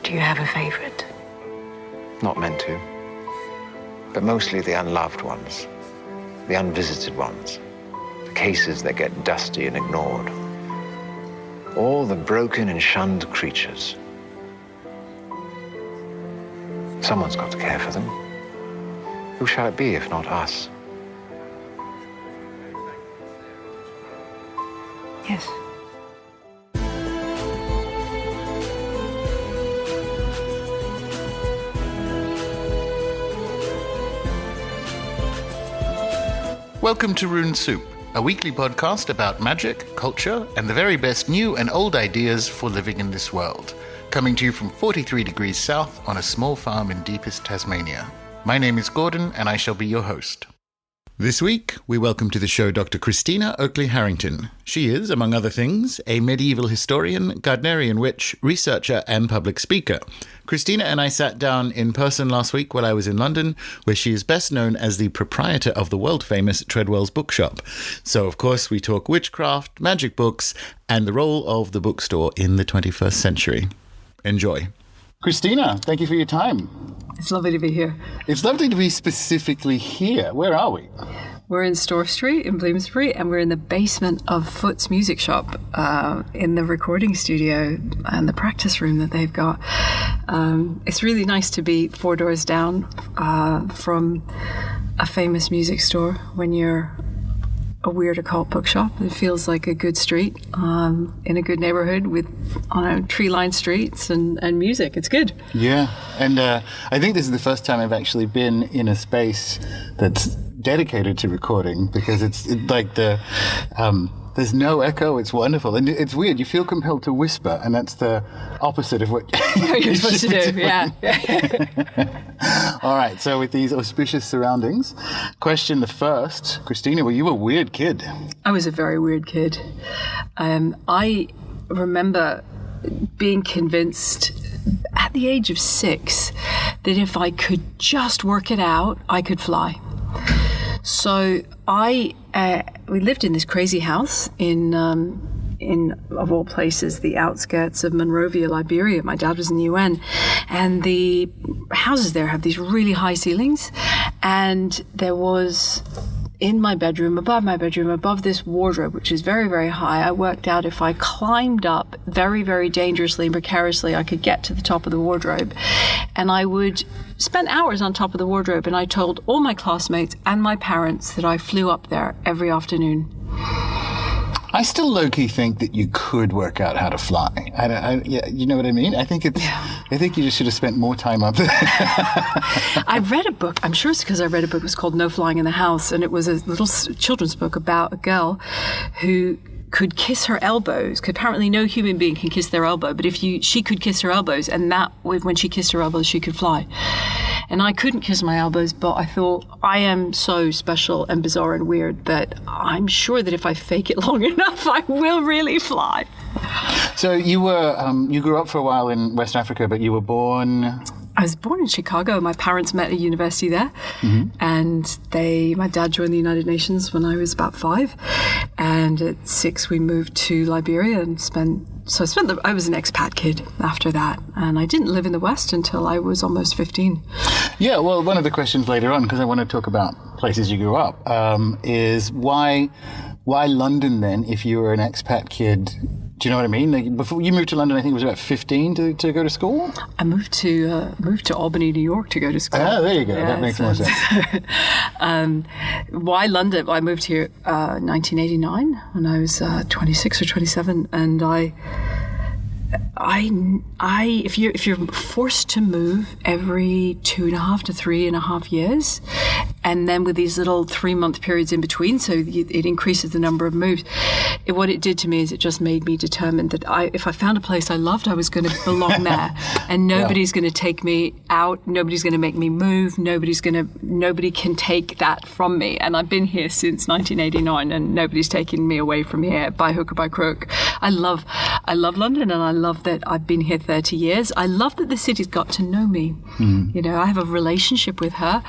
Do you have a favorite? Not meant to. But mostly the unloved ones, the unvisited ones, the cases that get dusty and ignored. All the broken and shunned creatures. Someone's got to care for them. Who shall it be if not us? Yes. Welcome to Rune Soup, a weekly podcast about magic, culture, and the very best new and old ideas for living in this world. Coming to you from 43 degrees south on a small farm in deepest Tasmania. My name is Gordon, and I shall be your host. This week, we welcome to the show Dr. Christina Oakley Harrington. She is, among other things, a medieval historian, Gardnerian witch, researcher, and public speaker. Christina and I sat down in person last week while I was in London, where she is best known as the proprietor of the world-famous Treadwell's bookshop. So, of course, we talk witchcraft, magic books, and the role of the bookstore in the 21st century. Enjoy. Christina, thank you for your time. It's lovely to be here. It's lovely to be specifically here. Where are we? We're in Store Street in Bloomsbury, and we're in the basement of Foot's music shop, in the recording studio and the practice room that they've got. It's really nice to be 4 doors down from a famous music store when you're a weird occult bookshop. It feels like a good street in a good neighborhood with tree-lined streets and music. It's good. Yeah, and I think this is the first time I've actually been in a space that's dedicated to recording, because it's like there's no echo. It's wonderful. And it's weird. You feel compelled to whisper, and that's the opposite of what you're supposed to do. Yeah. All right. So with these auspicious surroundings, question the first. Christina, were you a weird kid? I was a very weird kid. I remember being convinced at the age of 6 that if I could just work it out, I could fly. So we lived in this crazy house in of all places, the outskirts of Monrovia, Liberia. My dad was in the UN, and the houses there have these really high ceilings, and there was in my bedroom, above this wardrobe, which is very, very high. I worked out if I climbed up very, very dangerously and precariously, I could get to the top of the wardrobe. And I would spend hours on top of the wardrobe, and I told all my classmates and my parents that I flew up there every afternoon. I still low-key think that you could work out how to fly. Yeah, you know what I mean? I think you just should have spent more time up there. I read a book. I'm sure it's because I read a book. It was called No Flying in the House, and it was a little children's book about a girl who could kiss her elbows. Apparently no human being can kiss their elbow, but she could kiss her elbows, and when she kissed her elbows, she could fly. And I couldn't kiss my elbows, but I thought, I am so special and bizarre and weird that I'm sure that if I fake it long enough, I will really fly. So you grew up for a while in West Africa, but you were born... I was born in Chicago. My parents met at university there, and my dad joined the United Nations when I was about 5, and at 6 we moved to Liberia and I was an expat kid after that, and I didn't live in the West until I was almost 15. Yeah, well, one of the questions later on, because I want to talk about places you grew up, is why London then, if you were an expat kid? Do you know what I mean? Like, before you moved to London, I think it was about 15 to go to school? I moved to Albany, New York to go to school. Ah, there you go. Yeah, that makes more sense. Why London? I moved here 1989 when I was 26 or 27, and if you're forced to move every 2.5 to 3.5 years, and then with these little 3-month periods in between, so it increases the number of moves. What it did to me is it just made me determined that if I found a place I loved, I was going to belong there, and nobody's going to take me out. Nobody's going to make me move. Nobody can take that from me. And I've been here since 1989, and nobody's taken me away from here by hook or by crook. I love London, and I love that I've been here 30 years. I love that the city's got to know me. You know, I have a relationship with her,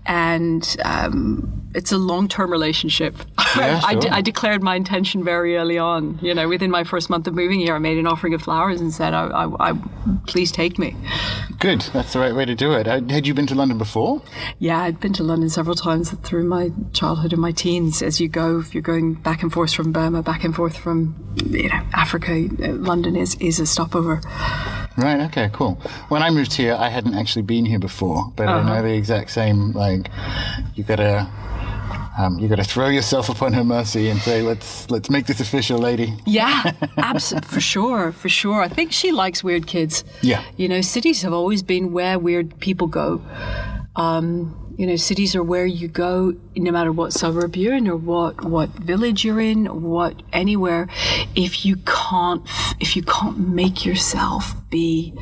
and and it's a long-term relationship. Yeah, sure. I declared my intention very early on. Within my first month of moving here, I made an offering of flowers and said, I please take me. Good. That's the right way to do it. Had you been to London before? Yeah, I'd been to London several times through my childhood and my teens. As you go, if you're going back and forth from Burma, back and forth from Africa, London is a stopover. Right, okay, cool. When I moved here, I hadn't actually been here before, but I know the exact same, you gotta throw yourself upon her mercy and say, let's make this official, lady. Yeah, absolutely, for sure. I think she likes weird kids. Yeah. Cities have always been where weird people go. Cities are where you go, no matter what suburb you're in or what village you're in, anywhere. If you can't make yourself be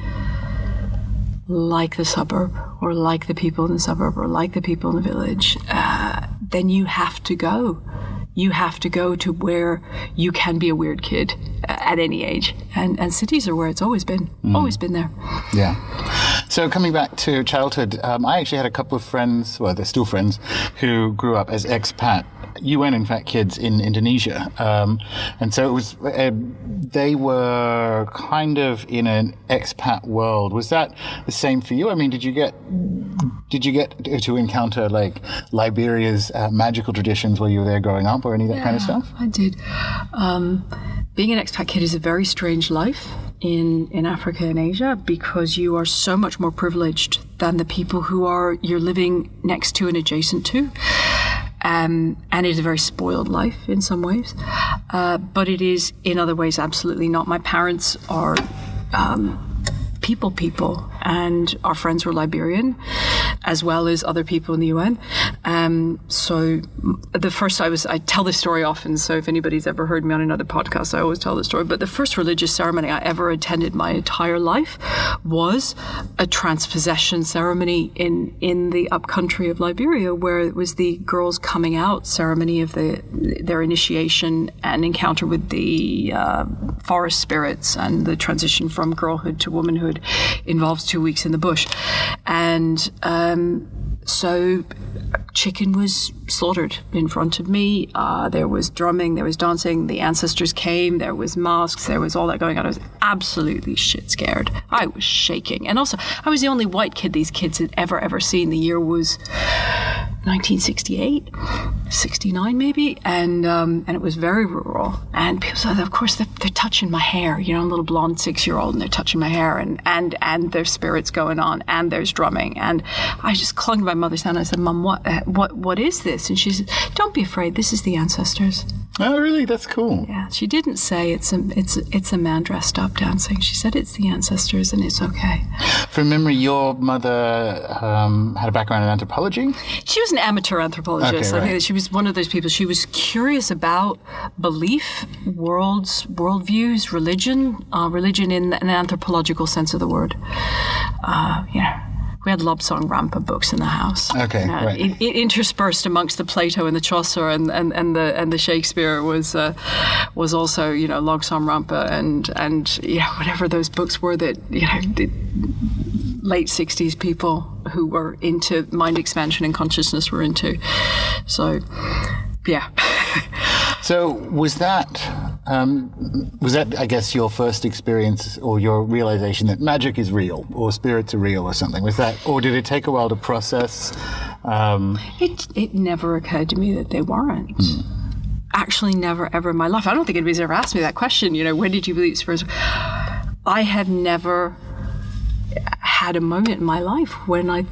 like the suburb, or like the people in the suburb, or like the people in the village, then you have to go. You have to go to where you can be a weird kid at any age. And cities are where it's always been. Always been there. Yeah. So coming back to childhood, I actually had a couple of friends, well, they're still friends, who grew up as expat UN, in fact, kids in Indonesia. And so it was, they were kind of in an expat world. Was that the same for you? I mean, did you get to encounter Liberia's magical traditions while you were there growing up, or any of that kind of stuff? I did. Being an expat kid is a very strange life in Africa and Asia, because you are so much more privileged than the people you're living next to and adjacent to. And it is a very spoiled life in some ways. But it is, in other ways, absolutely not. My parents are people, and our friends were Liberian, as well as other people in the UN. So the first, I tell this story often, so if anybody's ever heard me on another podcast, I always tell this story, but the first religious ceremony I ever attended my entire life was a transpossession ceremony in the upcountry of Liberia, where it was the girls' coming out ceremony of their initiation and encounter with the forest spirits, and the transition from girlhood to womanhood involves 2 weeks in the bush. And so chicken was slaughtered in front of me. There was drumming, there was dancing, the ancestors came, there was masks, there was all that going on. I was absolutely shit scared. I was shaking. And also, I was the only white kid these kids had ever seen. The year was 1968, 69 maybe, and it was very rural. And people said, of course, they're touching my hair. I'm a little blonde 6-year-old, and they're touching my hair, and there's spirits going on, and there's drumming. And I just clung to my mother's hand. I said, Mum, what is this? And she said, don't be afraid. This is the ancestors. Oh, really? That's cool. Yeah. She didn't say it's a man dressed up dancing. She said it's the ancestors, and it's okay. From memory, your mother had a background in anthropology? She was an amateur anthropologist. Okay, right. I think that she was one of those people. She was curious about belief, worldviews, religion in an anthropological sense of the word. We had love song Rampa books in the house. Okay, right. Interspersed amongst the Plato and the Chaucer and the Shakespeare was also log song Rampa and whatever those books were that the late 60s people who were into mind expansion and consciousness were into. So, yeah. So was that, I guess, your first experience or your realization that magic is real or spirits are real or something? Was that, or did it take a while to process? It never occurred to me that they weren't. Actually, never, ever in my life. I don't think anybody's ever asked me that question, when did you believe spirits? I have never had a moment in my life when I've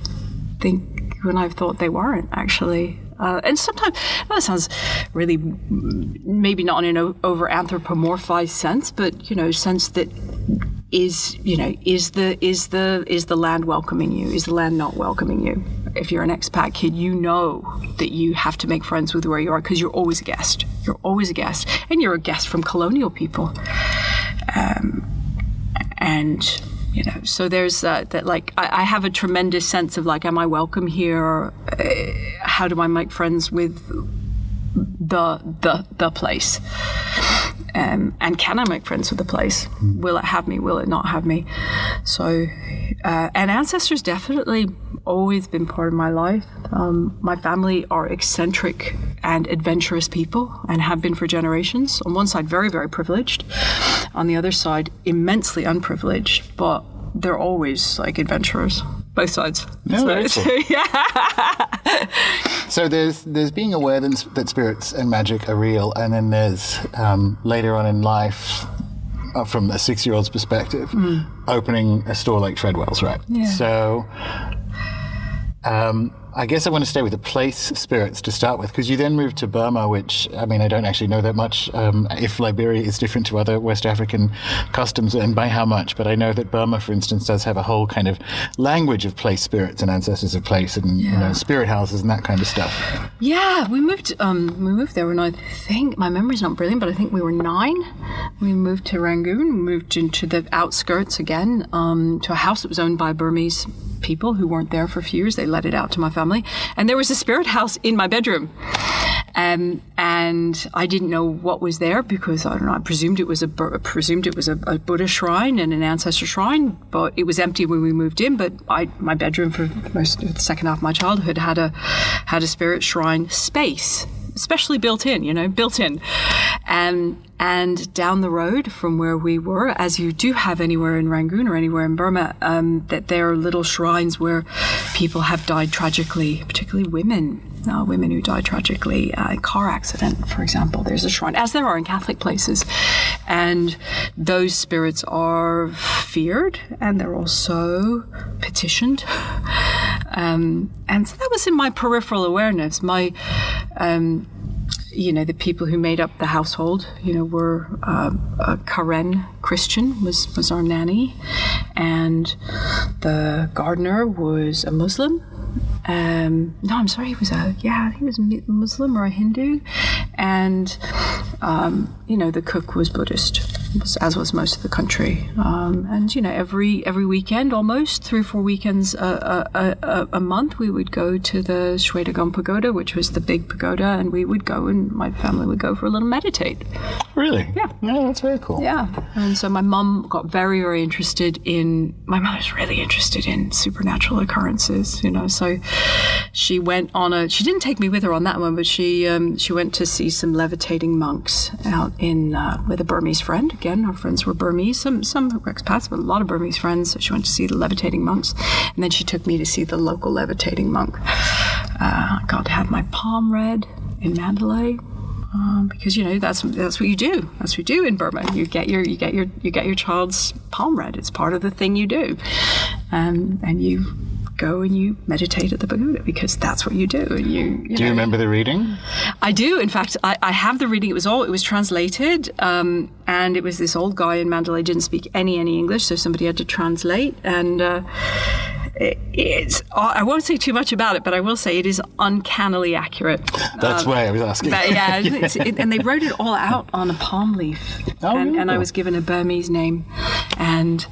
thought they weren't, actually. And sometimes that sounds really, maybe not in an over anthropomorphized sense, but sense that is the land welcoming you? Is the land not welcoming you? If you're an expat kid, you know that you have to make friends with where you are, because you're always a guest. You're always a guest, and you're a guest from colonial people. So there's that I have a tremendous sense of am I welcome here? How do I make friends with the place? And can I make friends with the place? Will it have me? Will it not have me? So, and ancestors definitely always been part of my life. My family are eccentric and adventurous people and have been for generations. On one side, very, very privileged. On the other side, immensely unprivileged, but they're always like adventurers. Both sides. No, So there's being aware that spirits and magic are real, and then there's later on in life, from a 6-year-old's perspective, opening a store like Treadwell's, right? Yeah. So I guess I want to stay with the place spirits to start with, because you then moved to Burma, which, I mean, I don't actually know that much if Liberia is different to other West African customs and by how much, but I know that Burma, for instance, does have a whole kind of language of place spirits and ancestors of place and you know, spirit houses and that kind of stuff. Yeah, we moved there when I think, my memory's not brilliant, but I think we were 9. We moved to Rangoon, moved into the outskirts again, to a house that was owned by Burmese people who weren't there for a few years. They let it out to my family. And there was a spirit house in my bedroom. And I didn't know what was there because, I don't know, I presumed it was a Buddha shrine and an ancestor shrine, but it was empty when we moved in. But my bedroom for most of the second half of my childhood had a spirit shrine space, especially built in. And down the road from where we were, as you do have anywhere in Rangoon or anywhere in Burma, that there are little shrines where people have died tragically, particularly women who died tragically in a car accident, for example. There's a shrine, as there are in Catholic places. And those spirits are feared and they're also petitioned. And so that was in my peripheral awareness. The people who made up the household, were Karen Christian was our nanny, and the gardener was a Muslim. He was Muslim or a Hindu, and the cook was Buddhist, as was most of the country. Every weekend, almost 3 or 4 weekends a month, we would go to the Shwedagon Pagoda, which was the big pagoda, and we would go, and my family would go for a little meditate. Really? Yeah. No, that's very cool. Yeah. And so my mum got very, very interested my mum was really interested in supernatural occurrences, so she went she didn't take me with her on that one, but she went to see some levitating monks out with a Burmese friend. Again, our friends were Burmese, some expats, but a lot of Burmese friends. So she went to see the levitating monks, and then she took me to see the local levitating monk. I got to have my palm read in Mandalay. Because that's what you do. That's what you do in Burma. You get your child's palm read. It's part of the thing you do, and you go and you meditate at the pagoda because that's what you do. And do you remember the reading? I do. In fact, I have the reading. It was translated, and it was this old guy in Mandalay didn't speak any English, so somebody had to translate. And I won't say too much about it, but I will say it is uncannily accurate. That's why I was asking. And they wrote it all out on a palm leaf, and I was given a Burmese name, and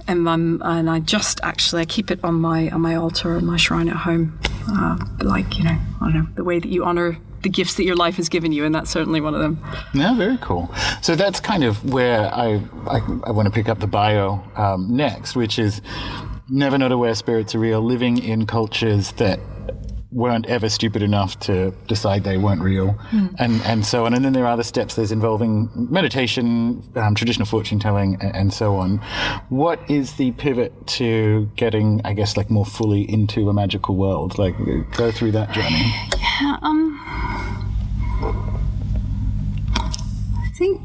I just I keep it on my altar and my shrine at home, I don't know, the way that you honor the gifts that your life has given you, and that's certainly one of them. Yeah, very cool. So that's kind of where I want to pick up the bio next, which is never not aware spirits are real, living in cultures that weren't ever stupid enough to decide they weren't real, and so on. And then there are other steps. There's involving meditation, traditional fortune telling, and so on. What is the pivot to getting, I guess, more fully into a magical world? Go through that journey. Yeah, I think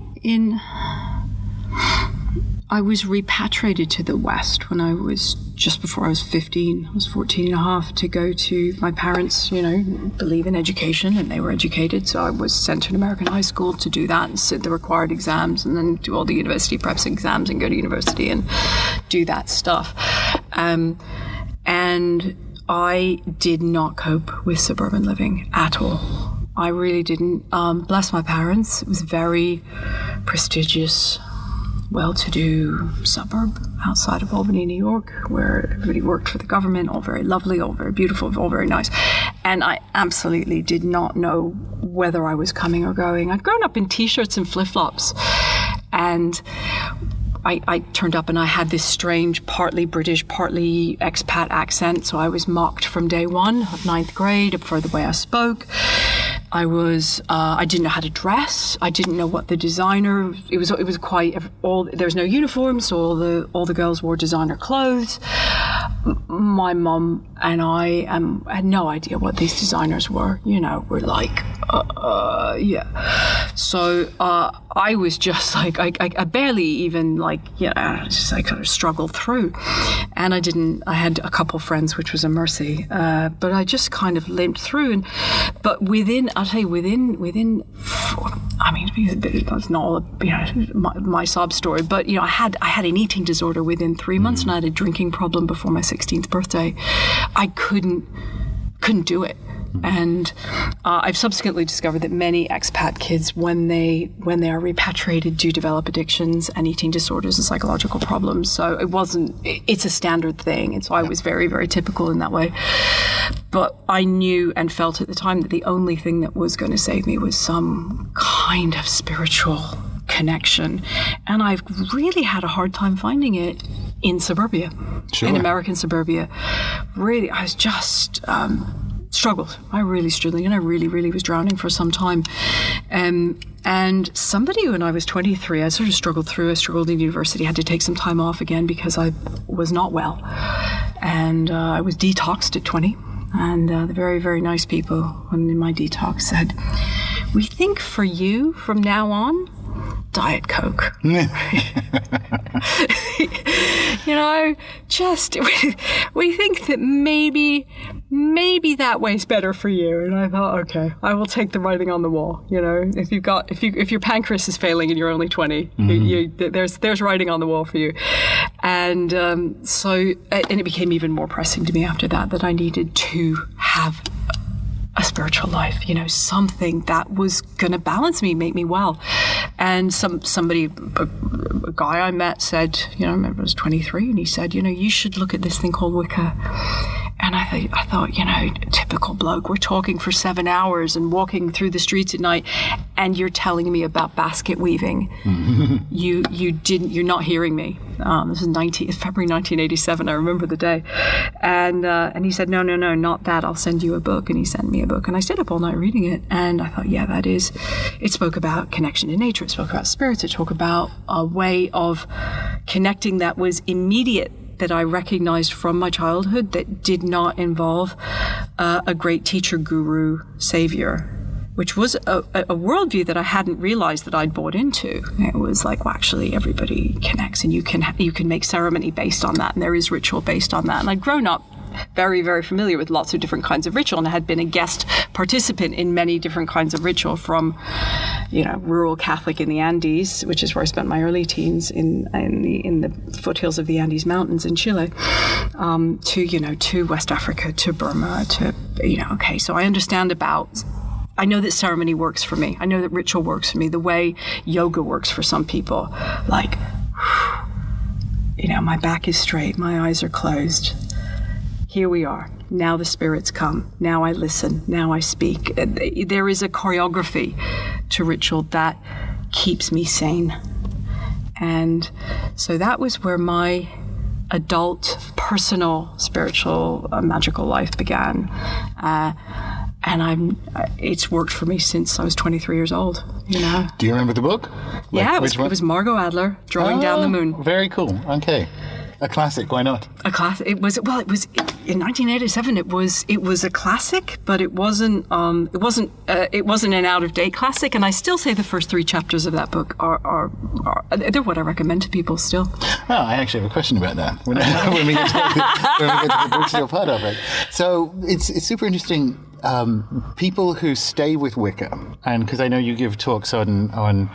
I was repatriated to the West when I was just before I was 15. I was 14 and a half to go to my parents, believe in education, and they were educated. So I was sent to an American high school to do that and sit the required exams and then do all the university preps exams and go to university and do that stuff. And I did not cope with suburban living at all. I really didn't. Bless my parents. It was very prestigious, well-to-do suburb outside of Albany, New York, where everybody worked for the government, all very lovely, all very beautiful, all very nice. And I absolutely did not know whether I was coming or going. I'd grown up in T-shirts and flip-flops. And I turned up and I had this strange, partly British, partly expat accent. So I was mocked from day one of 9th grade for the way I spoke. I didn't know how to dress. I didn't know what the designer. It was quite all. There was no uniform, so all the girls wore designer clothes. My mum and I had no idea what these designers were. We're like, yeah. So I was just like, I barely even just I kind of struggled through, and I had a couple friends, which was a mercy, but I just kind of limped through, but I'll tell you, within, I mean, that's not all, my sob story, but, I had an eating disorder within 3 months, and I had a drinking problem before my 16th birthday. I couldn't do it. And I've subsequently discovered that many expat kids, when they are repatriated, do develop addictions and eating disorders and psychological problems. So it's a standard thing. And so I was very, very typical in that way. But I knew and felt at the time that the only thing that was going to save me was some kind of spiritual connection. And I've really had a hard time finding it in suburbia, in American suburbia. Really, I was just... struggled. I really struggled, and I really, really was drowning for some time. And somebody, when I was 23, I sort of struggled through. I struggled in university, had to take some time off again because I was not well. And I was detoxed at 20. And the very, very nice people in my detox said, "We think for you from now on, Diet Coke." Just we think that maybe that way's better for you. And I thought, okay, I will take the writing on the wall. If your pancreas is failing and you're only 20, there's writing on the wall for you. And and it became even more pressing to me after that I needed to have a spiritual life, something that was going to balance me, make me well. And somebody, a guy I met said, I remember I was 23, and he said, you should look at this thing called Wicca. And I thought, typical bloke, we're talking for 7 hours and walking through the streets at night, and you're telling me about basket weaving. You're not hearing me. This is February 1987. I remember the day. And he said, no, not that. I'll send you a book. And he sent me a book. And I stayed up all night reading it. And I thought, yeah, it spoke about connection to nature. It spoke about spirits. It spoke about a way of connecting that was immediate, that I recognized from my childhood, that did not involve a great teacher, guru, savior, which was a worldview that I hadn't realized that I'd bought into. It was like, well, actually, everybody connects, and you can make ceremony based on that, and there is ritual based on that. And I'd grown up very, very familiar with lots of different kinds of ritual, and I had been a guest participant in many different kinds of ritual, from, rural Catholic in the Andes, which is where I spent my early teens in the foothills of the Andes Mountains in Chile, to West Africa, to Burma, okay, so I understand I know that ceremony works for me. I know that ritual works for me, the way yoga works for some people. Like, my back is straight, my eyes are closed. Here we are. Now the spirits come. Now I listen. Now I speak. There is a choreography to ritual that keeps me sane. And so that was where my adult, personal, spiritual, magical life began. And it's worked for me since I was 23 years old, Do you remember the book? Yeah, it was Margot Adler, Drawing Down the Moon. Very cool. Okay. A classic, why not? A classic. It was in 1987. It was a classic, but it wasn't an out of date classic. And I still say the first 3 chapters of that book are they're what I recommend to people still. Oh, I actually have a question about that when we get to the bookstore part of it. So it's super interesting. People who stay with Wicca, and because I know you give talks on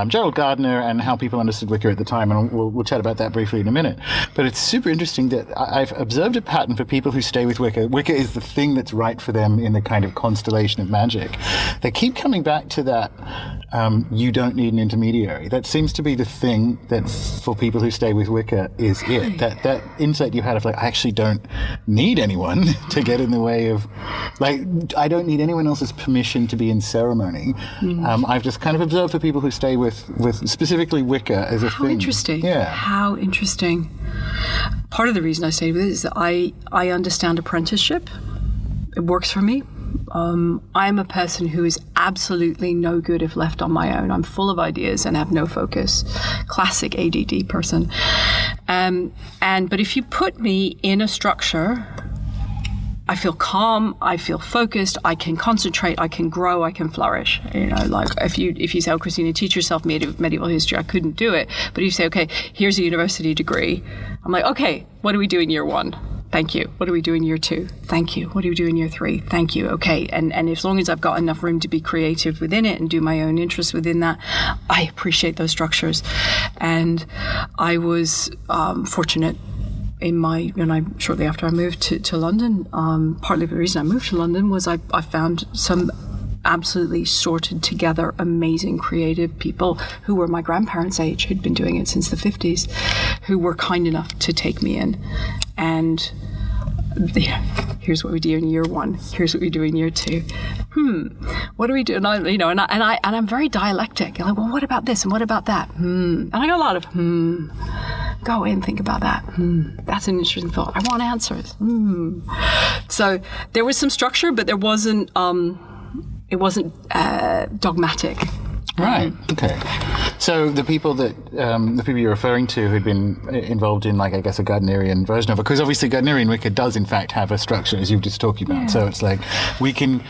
Gerald Gardner and how people understood Wicca at the time, and we'll chat about that briefly in a minute. But it's super interesting that I've observed a pattern for people who stay with Wicca. Wicca is the thing that's right for them in the kind of constellation of magic. They keep coming back to that. You don't need an intermediary. That seems to be the thing that for people who stay with Wicca is it. That insight you had of I actually don't need anyone to get in the way of I don't need anyone else's permission to be in ceremony. I've just kind of observed for people who stay with specifically Wicca as a thing. How interesting. Yeah. How interesting. Part of the reason I stayed with it is that I understand apprenticeship. It works for me. I'm a person who is absolutely no good if left on my own. I'm full of ideas and have no focus. Classic ADD person. But if you put me in a structure, I feel calm, I feel focused, I can concentrate, I can grow, I can flourish. Like if you say, oh, Christina, teach yourself medieval history, I couldn't do it. But if you say, okay, here's a university degree, I'm like, okay, what do we do in year 1? Thank you. What do we do in year 2? Thank you. What do we do in year 3? Thank you. Okay. And as long as I've got enough room to be creative within it and do my own interests within that, I appreciate those structures. And I was fortunate shortly after I moved to London, partly the reason I moved to London was I found some absolutely sorted together, amazing, creative people who were my grandparents' age, who'd been doing it since the 50s, who were kind enough to take me in. And here's what we do in year 1. Here's what we do in year 2. What do we do? And I'm very dialectic. I'm like, well, what about this and what about that? And I got a lot of Go away and think about that. That's an interesting thought. I want answers. So there was some structure, but there wasn't. It wasn't dogmatic. Right. Okay. So the people you're referring to who'd been involved in, like, I guess, a Gardnerian version of it, because obviously Gardnerian Wicca does in fact have a structure, as you've just talked about. Yeah. So it's like we can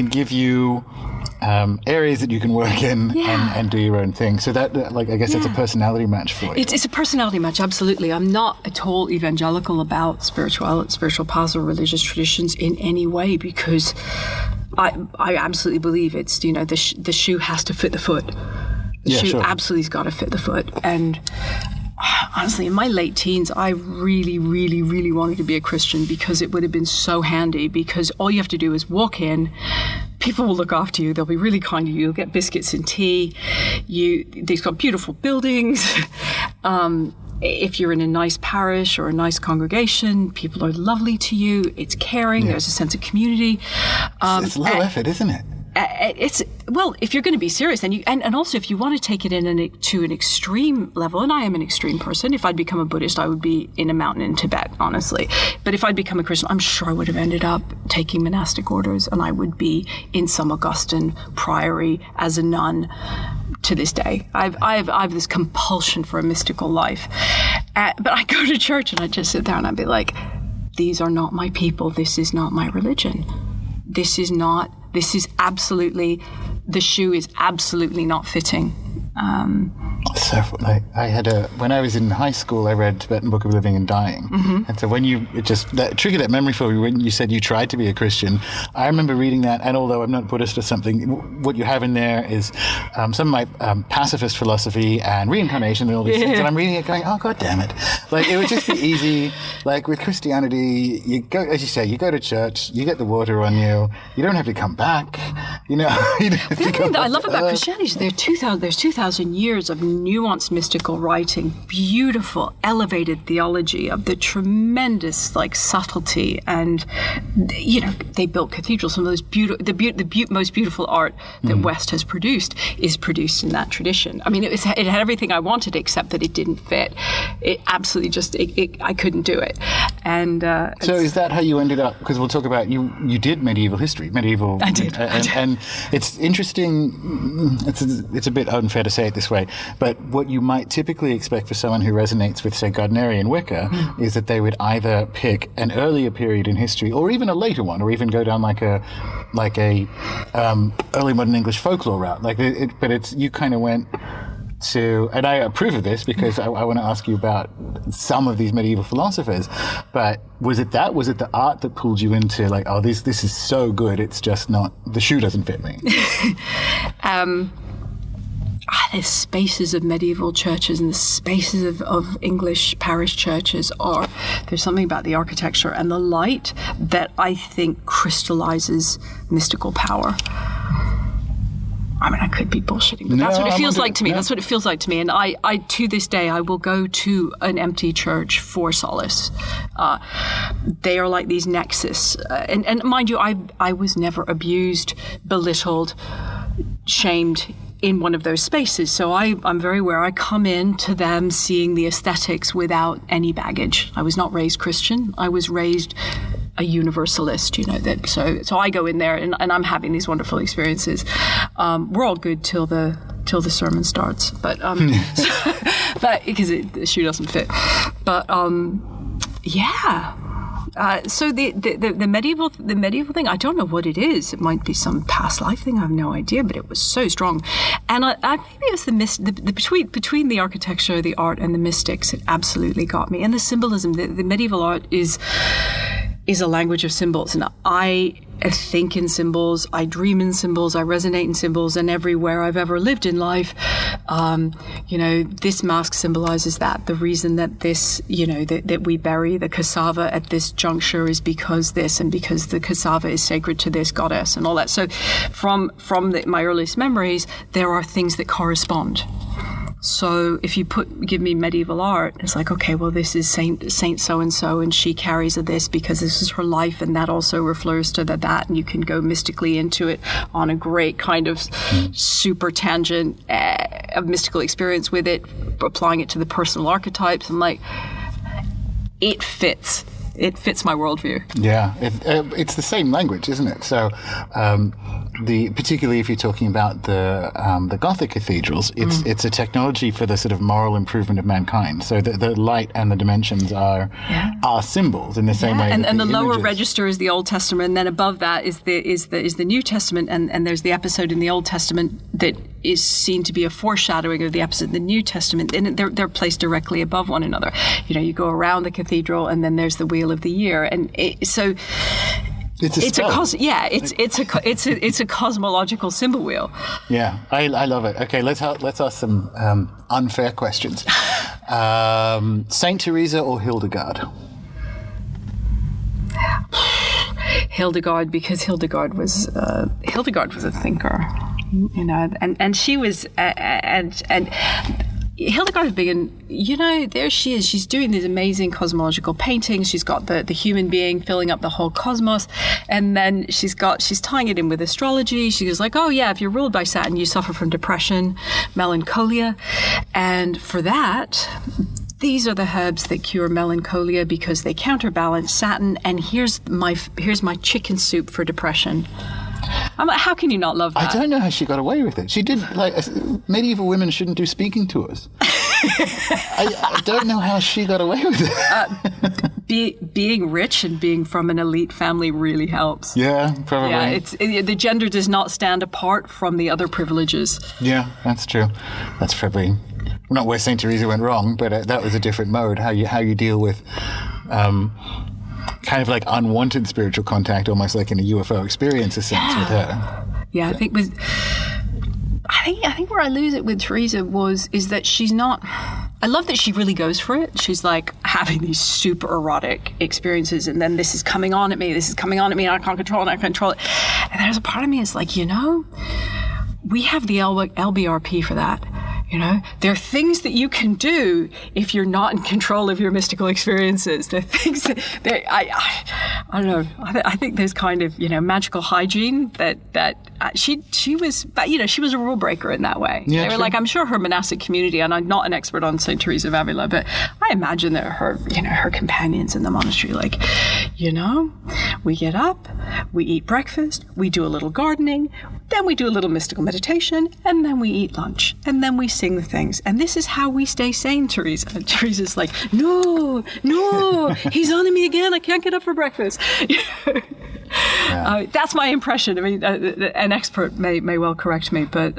give you areas that you can work in and do your own thing. So that, like, I guess it's a personality match for you. It's a personality match, absolutely. I'm not at all evangelical about spiritual paths or religious traditions in any way, because I absolutely believe it's, the shoe has to fit the foot. The shoe absolutely has got to fit the foot. And honestly, in my late teens, I really, really, really wanted to be a Christian, because it would have been so handy, because all you have to do is walk in, people will look after you, they'll be really kind to you, you'll get biscuits and tea, they've got beautiful buildings. If you're in a nice parish or a nice congregation, people are lovely to you. It's caring. There's a sense of community. It's low effort, isn't it? If you're going to be serious, and also if you want to take it to an extreme level, and I am an extreme person. If I'd become a Buddhist, I would be in a mountain in Tibet, honestly. But if I'd become a Christian, I'm sure I would have ended up taking monastic orders, and I would be in some Augustan priory as a nun. To this day, I have this compulsion for a mystical life, but I go to church and I just sit there and I'd be like, these are not my people. This is not my religion. This is absolutely, the shoe is absolutely not fitting. So, when I was in high school, I read Tibetan Book of Living and Dying. And so that triggered that memory for me when you said you tried to be a Christian. I remember reading that, and although I'm not Buddhist or something, what you have in there is some of my pacifist philosophy and reincarnation and all these things. And I'm reading it going, oh, God damn it. Like, it would just be easy. Like, with Christianity, you go, as you say, you go to church, you get the water on you, you don't have to come back, The other thing that I love about Christianity is there's 2,000 years of nuanced mystical writing, beautiful, elevated theology of the tremendous, subtlety, and they built cathedrals. Some of those the most beautiful art that West has produced is produced in that tradition. I mean, it had everything I wanted, except that it didn't fit. It absolutely I couldn't do it. And so is that how you ended up? Because we'll talk about you did medieval history, I did. And it's interesting. It's a bit unfair to say it this way, but what you might typically expect for someone who resonates with, say, Gardnerian Wicca is that they would either pick an earlier period in history, or even a later one, or even go down like a early modern English folklore route. But you kind of went to, and I approve of this because I want to ask you about some of these medieval philosophers. But was it the art that pulled you into this is so good, it's just not, the shoe doesn't fit me? The spaces of medieval churches and the spaces of English parish churches there's something about the architecture and the light that I think crystallizes mystical power. I mean, I could be bullshitting, but that's what it feels like to me. That's what it feels like to me. And I to this day, I will go to an empty church for solace. They are like these nexus. And mind you, I was never abused, belittled, shamed in one of those spaces. So I'm very aware. I come in to them seeing the aesthetics without any baggage. I was not raised Christian. I was raised a universalist, that. So I go in there and I'm having these wonderful experiences. We're all good till the sermon starts, but but because the shoe doesn't fit. But yeah. So the medieval thing, I don't know what it is. It might be some past life thing. I have no idea, but it was so strong. And I maybe it was between the architecture, the art, and the mystics. It absolutely got me. And the symbolism. The medieval art is a language of symbols, and I think in symbols, I dream in symbols, I resonate in symbols, and everywhere I've ever lived in life, this mask symbolizes that. The reason that this, that we bury the cassava at this juncture is because this, and because the cassava is sacred to this goddess and all that. So from my earliest memories, there are things that correspond. So if you give me medieval art, it's like, okay, well, this is Saint so-and-so, and she carries a this because this is her life, and that also refers to that, and you can go mystically into it on a great kind of super tangent of mystical experience with it, applying it to the personal archetypes. I'm like, it fits. It fits my worldview. Yeah, it's the same language, isn't it? So, particularly if you're talking about the Gothic cathedrals, it's a technology for the sort of moral improvement of mankind. So the light and the dimensions are symbols in the same way. And the lower register is the Old Testament, and then above that is the New Testament, and there's the episode in the Old Testament that is seen to be a foreshadowing of the episode in the New Testament, and they're placed directly above one another. You go around the cathedral, and then there's the Wheel of the Year, and it's a cosmological symbol wheel. Yeah, I love it. Okay, let's ask some unfair questions. Saint Teresa or Hildegard? Hildegard, because Hildegard was a thinker, and she was and Hildegard is big, and there she is. She's doing these amazing cosmological paintings. She's got the human being filling up the whole cosmos, and then she's tying it in with astrology. She goes like, oh yeah, if you're ruled by Saturn, you suffer from depression, melancholia, and for that, these are the herbs that cure melancholia because they counterbalance Saturn. And here's my chicken soup for depression. I'm like, how can you not love that? I don't know how she got away with it. She did, medieval women shouldn't do speaking tours. I don't know how she got away with it. Being rich and being from an elite family really helps. Yeah, probably. Yeah, the gender does not stand apart from the other privileges. Yeah, that's true. That's probably not where St. Teresa went wrong, but that was a different mode. How you deal with kind of like unwanted spiritual contact, almost like in a UFO experience, sense with her. Yeah, I think where I lose it with Teresa is that she's not. I love that she really goes for it. She's like having these super erotic experiences, and then this is coming on at me, and I can't control it. And there's a part of me that's like, we have the LBRP for that. There are things that you can do if you're not in control of your mystical experiences. There are things that I don't know. I think there's kind of magical hygiene that she was. She was a rule breaker in that way. Yeah, they were like, I'm sure her monastic community, and I'm not an expert on Saint Teresa of Avila, but I imagine that her companions in the monastery, like, we get up, we eat breakfast, we do a little gardening, then we do a little mystical meditation, and then we eat lunch, and then we sing the things. And this is how we stay sane, Teresa. And Teresa's like, no, he's on me again. I can't get up for breakfast. That's my impression. I mean, an expert may well correct me, but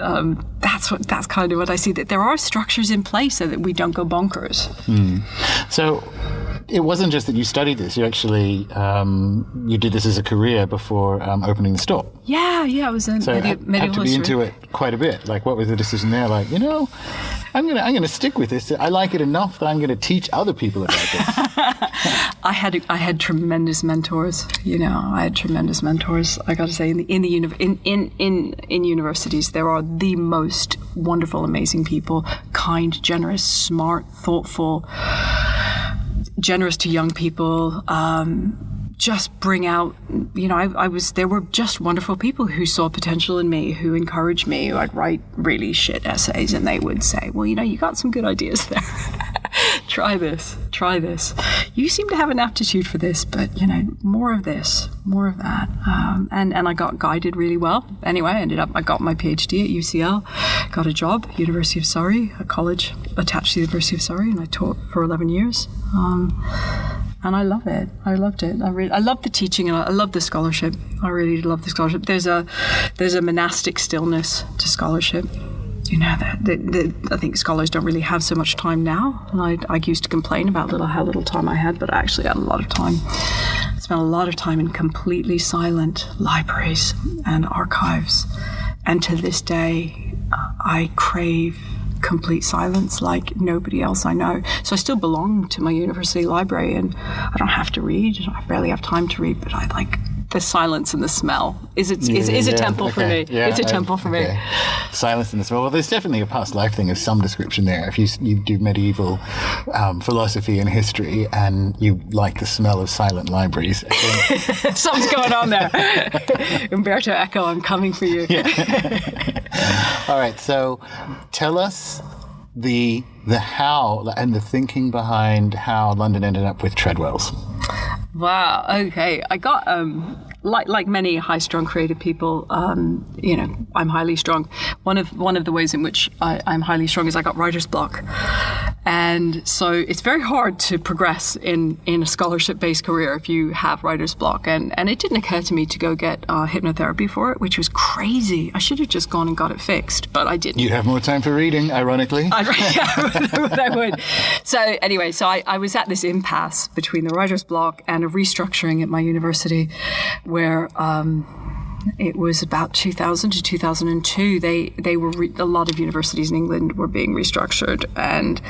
that's kind of what I see, that there are structures in place so that we don't go bonkers. So it wasn't just that you studied this. You actually you did this as a career before opening the store. Yeah. I was in medieval had to be history. into it quite a bit. Like, what was the decision there? Like, I'm gonna stick with this. I like it enough that I'm gonna teach other people about this. I had tremendous mentors. I had tremendous mentors. I got to say, in universities, there are the most wonderful, amazing people, kind, generous, smart, thoughtful, generous to young people. Just bring out, there were just wonderful people who saw potential in me, who encouraged me. I'd write really shit essays and they would say, well, you got some good ideas there. Try this. You seem to have an aptitude for this, but, more of this, more of that. And I got guided really well. Anyway, I got my PhD at UCL, got a job, University of Surrey, a college attached to the University of Surrey, and I taught for 11 years. And I love it. I loved it. I love the teaching and I love the scholarship. I really love the scholarship. There's a monastic stillness to scholarship. I think scholars don't really have so much time now. And I used to complain about how little time I had, but I actually had a lot of time. I spent a lot of time in completely silent libraries and archives. And to this day, I crave complete silence like nobody else I know. So I still belong to my university library and I don't have to read. I barely have time to read, but I like the silence and the smell. Is a temple for me. Yeah, it's a temple for me. Silence and the smell. Well, there's definitely a past life thing of some description there. If you do medieval philosophy and history and you like the smell of silent libraries. Something's going on there. Umberto Eco, I'm coming for you. All right, so tell us the how and the thinking behind how London ended up with Treadwell's. Wow. Okay. I got like many high-strung creative people. I'm highly strung. One of the ways in which I'm highly strung is I got writer's block, and so it's very hard to progress in a scholarship-based career if you have writer's block. And it didn't occur to me to go get hypnotherapy for it, which was crazy. I should have just gone and got it fixed, but I didn't. You'd have more time for reading, ironically. I would. So anyway, I was at this impasse between the writer's block and a restructuring at my university where it was about 2000 to 2002. They were a lot of universities in England were being restructured, and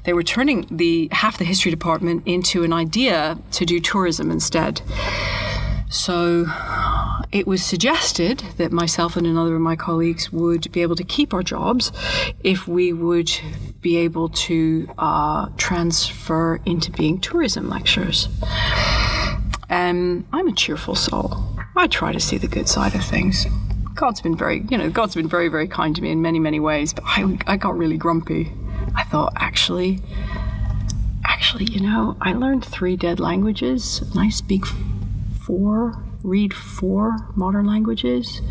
they were turning half the history department into an idea to do tourism instead. So it was suggested that myself and another of my colleagues would be able to keep our jobs if we would be able to transfer into being tourism lecturers. I'm a cheerful soul. I try to see the good side of things. God's been very, very kind to me in many, many ways, but I got really grumpy. I thought, actually, I learned 3 dead languages, and I read 4 modern languages.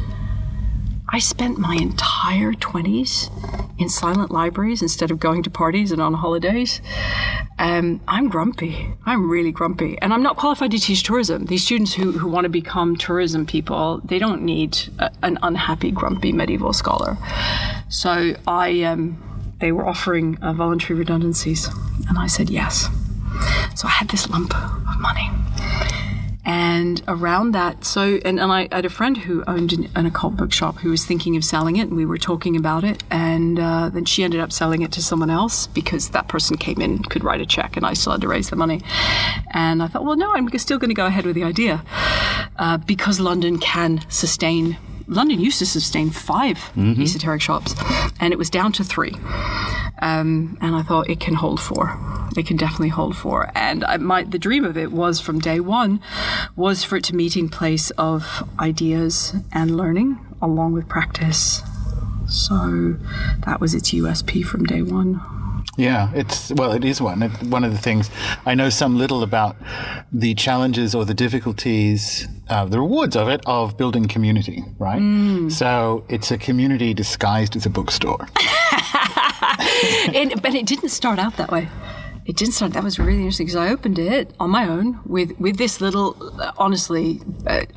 I spent my entire 20s in silent libraries instead of going to parties and on holidays. I'm grumpy. I'm really grumpy. And I'm not qualified to teach tourism. These students who want to become tourism people, they don't need an unhappy, grumpy medieval scholar. So they were offering voluntary redundancies. And I said yes. So I had this lump of money. And around that, I had a friend who owned an occult bookshop who was thinking of selling it, and we were talking about it, and then she ended up selling it to someone else because that person came in, could write a check, and I still had to raise the money. And I thought, well, no, I'm still going to go ahead with the idea because London used to sustain 5 esoteric shops, and it was down to 3. And I thought it can hold 4. It can definitely hold 4. And the dream of it was from day one was for it to meeting place of ideas and learning along with practice. So that was its USP from day one. Yeah, it is one. One of the things I know some little about the challenges or the difficulties, the rewards of building community, right? So it's a community disguised as a bookstore. But it didn't start out that way. That was really interesting because I opened it on my own with this little, honestly,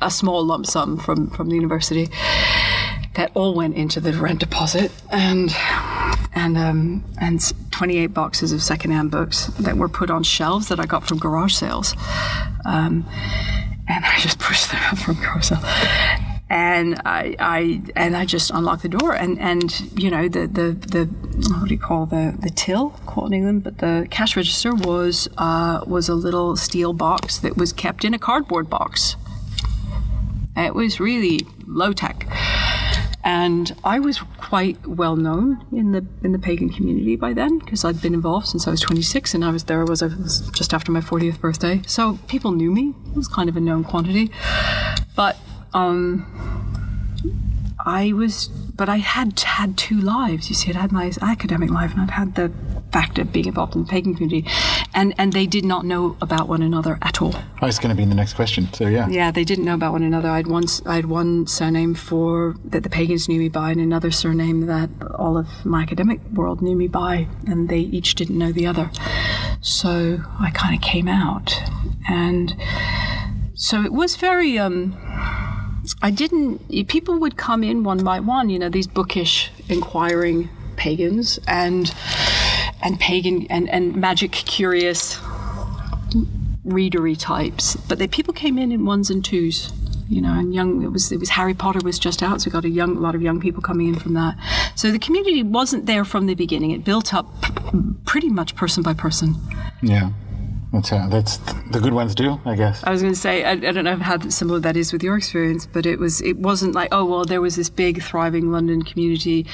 a small lump sum from the university that all went into the rent deposit and 28 boxes of secondhand books that were put on shelves that I got from garage sales. And I just pushed them out from garage sales. And I just unlocked the door, and you know, the what do you call the till, called in England, but the cash register was a little steel box that was kept in a cardboard box. It was really low tech, and I was quite well known in the pagan community by then, because I'd been involved since I was 26, and I was just after my 40th birthday, so people knew me. It was kind of a known quantity, but I had two lives. You see, I'd had my academic life, and I'd had the fact of being involved in the pagan community, and they did not know about one another at all. Oh, it's going to be the next question. So yeah. Yeah, they didn't know about one another. I had one surname that the pagans knew me by, and another surname that all of my academic world knew me by, and they each didn't know the other. So I kind of came out, and so it was very. People would come in one by one, you know, these bookish, inquiring pagans and pagan and magic curious readery types, but people came in ones and twos, you know, and it was Harry Potter was just out, so we got a lot of young people coming in from that. So the community wasn't there from the beginning. It built up pretty much person by person. Yeah. That's the good ones do, I guess. I was going to say, I don't know how similar that is with your experience, but it wasn't like, oh, well, there was this big, thriving London community.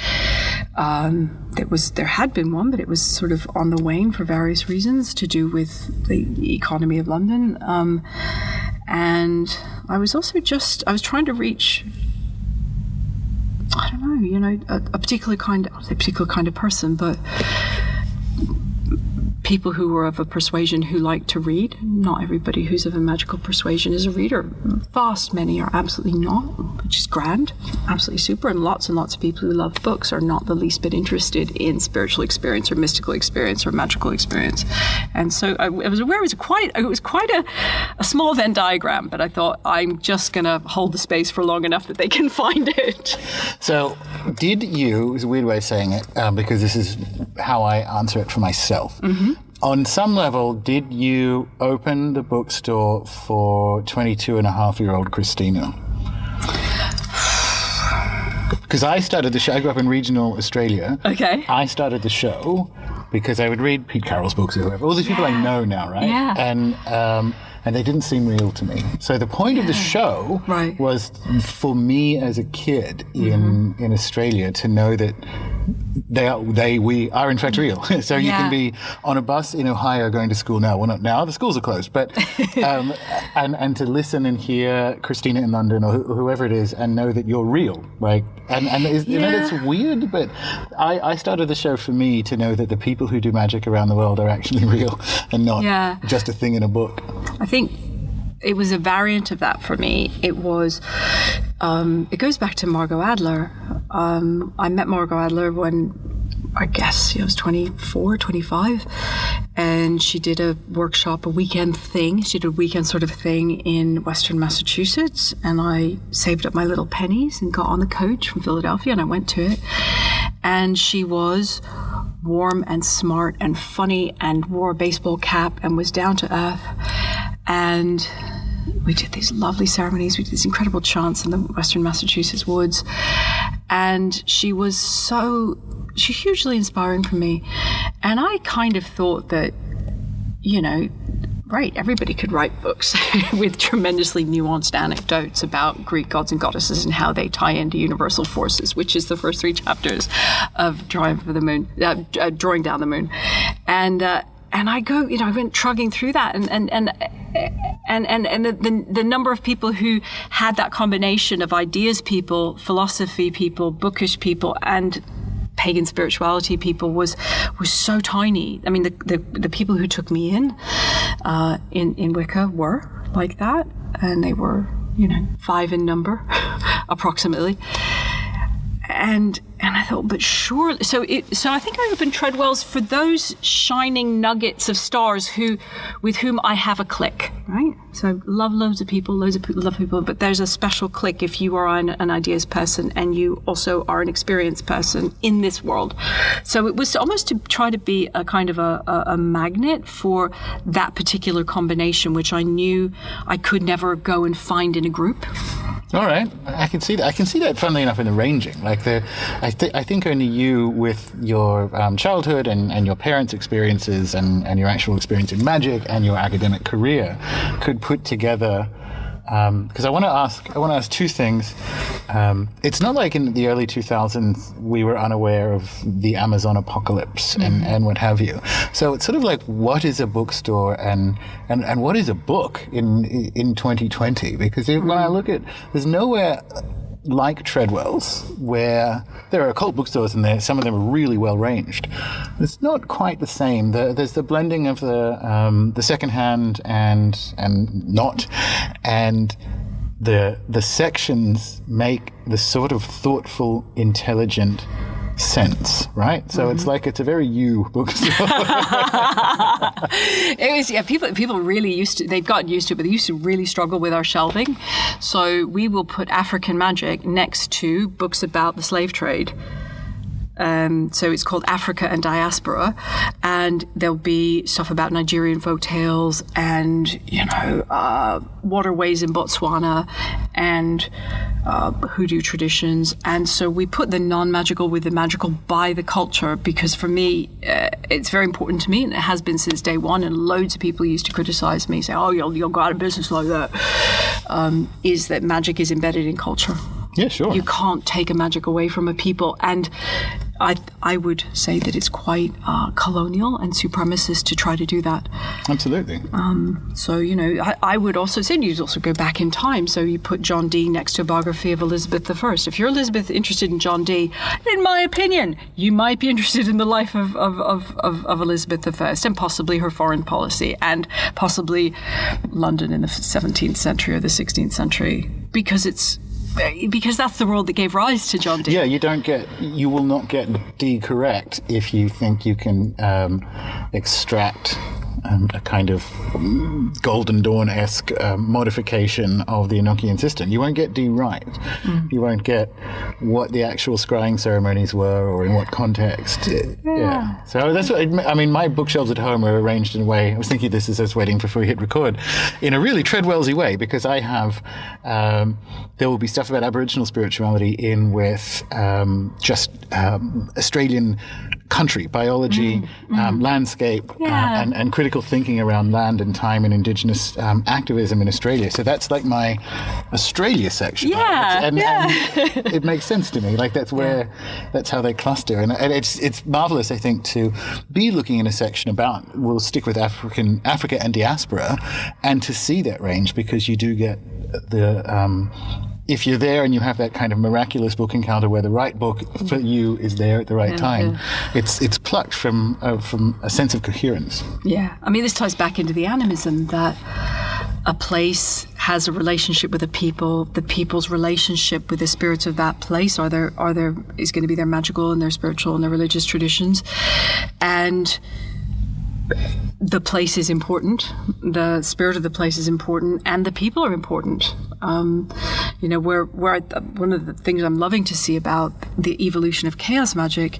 There had been one, but it was sort of on the wane for various reasons to do with the economy of London. And I was also I was trying to reach, I don't know, you know, a particular kind of person, but people who were of a persuasion who like to read. Not everybody who's of a magical persuasion is a reader. Vast many are absolutely not, which is grand, absolutely super. And lots of people who love books are not the least bit interested in spiritual experience or mystical experience or magical experience. And so I was aware it was quite a small Venn diagram, but I thought, I'm just going to hold the space for long enough that they can find it. So did you, it's a weird way of saying it, because this is how I answer it for myself. Mm-hmm. On some level, did you open the bookstore for 22-and-a-half-year-old Christina? Because I started the show, I grew up in regional Australia. Okay. I started the show because I would read Pete Carroll's books or whoever. All these people I know now, right? Yeah. And they didn't seem real to me. So the point of the show was for me as a kid in Australia to know that we are in fact real. So you can be on a bus in Ohio going to school now. Well, not now, the schools are closed, but and to listen and hear Christina in London or whoever it is and know that you're real. Like, you know, it's weird, but I started the show for me to know that the people who do magic around the world are actually real and not just a thing in a book. I think it was a variant of that for me. It was, it goes back to Margot Adler. I met Margot Adler when I guess I was 24, 25, and she did a workshop, a weekend thing. She did a weekend sort of thing in Western Massachusetts, and I saved up my little pennies and got on the coach from Philadelphia, and I went to it. And she was warm and smart and funny and wore a baseball cap and was down to earth. And we did these lovely ceremonies. We did these incredible chants in the Western Massachusetts woods. And she was hugely inspiring for me. And I kind of thought that, you know, right, everybody could write books with tremendously nuanced anecdotes about Greek gods and goddesses and how they tie into universal forces, which is the first 3 chapters of Drawing Down the Moon. And I go, you know, I went trudging through that, and the number of people who had that combination of ideas people, philosophy people, bookish people, and pagan spirituality people was so tiny. I mean, the people who took me in Wicca were like that, and they were, you know, 5 in number, approximately. And I thought, but surely, so I think I opened Treadwell's for those shining nuggets of stars with whom I have a click, right? So love loads of people, love people, but there's a special click if you are an ideas person and you also are an experienced person in this world. So it was almost to try to be a kind of a magnet for that particular combination, which I knew I could never go and find in a group. All right, I can see that. I can see that, funnily enough, in the ranging. Like I think only you, with your childhood and your parents' experiences and your actual experience in magic and your academic career, could put together. Because I want to ask two things. It's not like in the early 2000s we were unaware of the Amazon apocalypse and what have you. So it's sort of like, what is a bookstore and what is a book in 2020? Because when I look at, there's nowhere like Treadwell's, where there are occult bookstores in there. Some of them are really well ranged. It's not quite the same. There's the blending of the secondhand and not, and the sections make the sort of thoughtful, intelligent sense, right? So it's like, it's a very you bookstore. It was, yeah, people really they've gotten used to it, but they used to really struggle with our shelving. So we will put African magic next to books about the slave trade. So it's called Africa and Diaspora, and there'll be stuff about Nigerian folktales and, waterways in Botswana and hoodoo traditions. And so we put the non-magical with the magical by the culture, because for me, it's very important to me, and it has been since day one, and loads of people used to criticize me, say, oh, you'll go out of business like that, is that magic is embedded in culture. Yeah, sure. You can't take a magic away from a people. And I would say that it's quite colonial and supremacist to try to do that. Absolutely. So, I would also say you'd also go back in time. So you put John Dee next to a biography of Elizabeth I. If you're interested in John Dee, in my opinion, you might be interested in the life of Elizabeth I, and possibly her foreign policy, and possibly London in the 17th century or the 16th century, because that's the world that gave rise to John Dee. Yeah, you will not get Dee correct if you think you can extract a kind of Golden Dawn-esque modification of the Enochian system. You won't get Dee right. You won't get what the actual scrying ceremonies were or in what context. Yeah. So that's what my bookshelves at home are arranged in a way. I was thinking this as I was waiting before we hit record, in a really Treadwellsy way, because I have there will be stuff about Aboriginal spirituality in with just Australian country, biology, landscape, and critical thinking around land and time and Indigenous activism in Australia. So that's like my Australia section. And it makes sense to me. Like that's how they cluster. And it's marvelous, I think, to be looking in a section about, we'll stick with Africa and diaspora, and to see that range, because you do get the if you're there and you have that kind of miraculous book encounter where the right book for you is there at the right time, it's plucked from a sense of coherence. Yeah, this ties back into the animism, that a place has a relationship with a people. The people's relationship with the spirits of that place is going to be their magical and their spiritual and their religious traditions, and the place is important, the spirit of the place is important, and the people are important. One of the things I'm loving to see about the evolution of chaos magic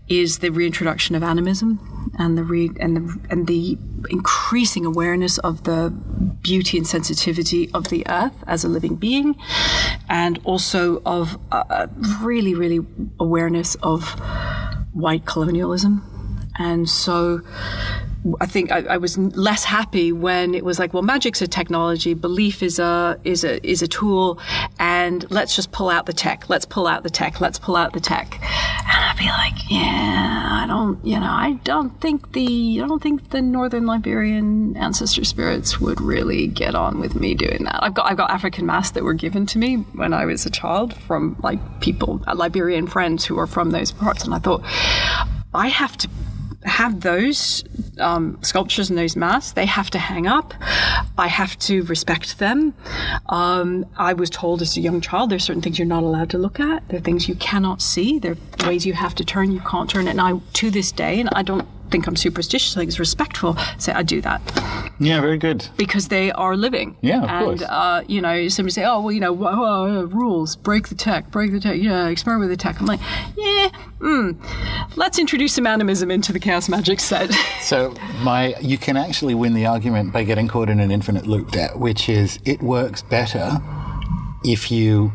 is the reintroduction of animism and the increasing awareness of the beauty and sensitivity of the earth as a living being, and also of really, really awareness of white colonialism. And so I think I was less happy when it was like, well, magic's a technology, belief is a tool, and let's just pull out the tech. Let's pull out the tech. And I'd be like, I don't think the Northern Liberian ancestor spirits would really get on with me doing that. I've got African masks that were given to me when I was a child from people, Liberian friends who are from those parts, and I thought, I have to have those sculptures and those masks. They have to hang up. I have to respect them. I was told as a young child, there's certain things you're not allowed to look at. There are things you cannot see. There are ways you have to turn, you can't turn it. And I, to this day, and I don't think I'm superstitious, I think it's respectful, say I do that. Yeah, very good. Because they are living. Yeah, of course. And, somebody say, rules, break the tech, experiment with the tech. I'm like, let's introduce some animism into the chaos magic set. So you can actually win the argument by getting caught in an infinite loop there, which is, it works better if you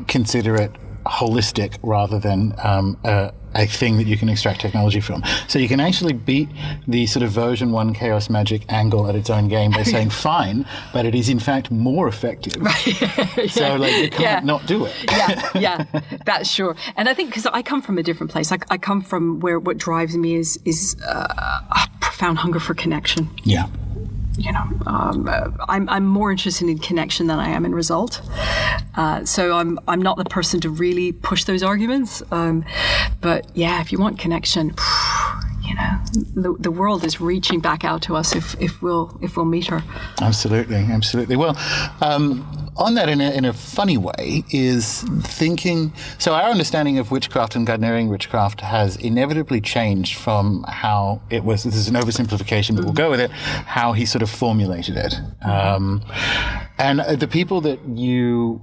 consider it holistic rather than a thing that you can extract technology from. So you can actually beat the sort of version 1 chaos magic angle at its own game by saying fine, but it is in fact more effective. Right. So like you can't not do it. Yeah, that's sure. And I think because I come from a different place, I come from where what drives me is a profound hunger for connection. Yeah. You know, I'm more interested in connection than I am in result. So I'm not the person to really push those arguments. But yeah, if you want connection, you know, the world is reaching back out to us if we'll meet her. Absolutely. Well, on that, in a funny way, is thinking. So our understanding of witchcraft and Gardnerian witchcraft has inevitably changed from how it was. This is an oversimplification, but we'll go with it. How he sort of formulated it, and the people that you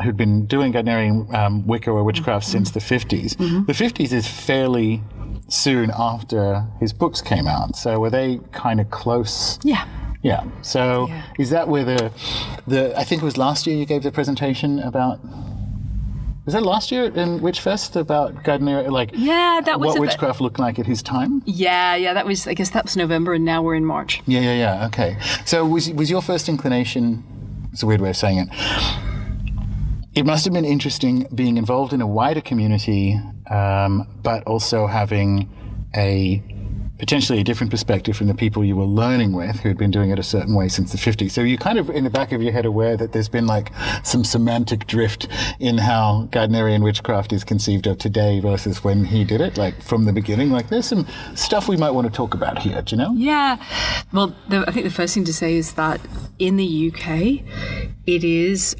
who'd been doing Gardnerian Wicca or witchcraft since the 50s. The 50s is fairly soon after his books came out. So were they kind of close? Yeah. So is that where the I think it was last year you gave the presentation about. Was that last year in Witchfest about Gardnerian, that was what witchcraft looked like at his time? Yeah, that was, I guess that was November, and now we're in March. Yeah. Okay. So was your first inclination? It's a weird way of saying it. It must have been interesting being involved in a wider community, but also having potentially a different perspective from the people you were learning with who had been doing it a certain way since the 50s. So you're kind of in the back of your head aware that there's been like some semantic drift in how Gardnerian witchcraft is conceived of today versus when he did it, like from the beginning. Like there's some stuff we might want to talk about here, do you know? Yeah. Well, I think the first thing to say is that in the UK, it is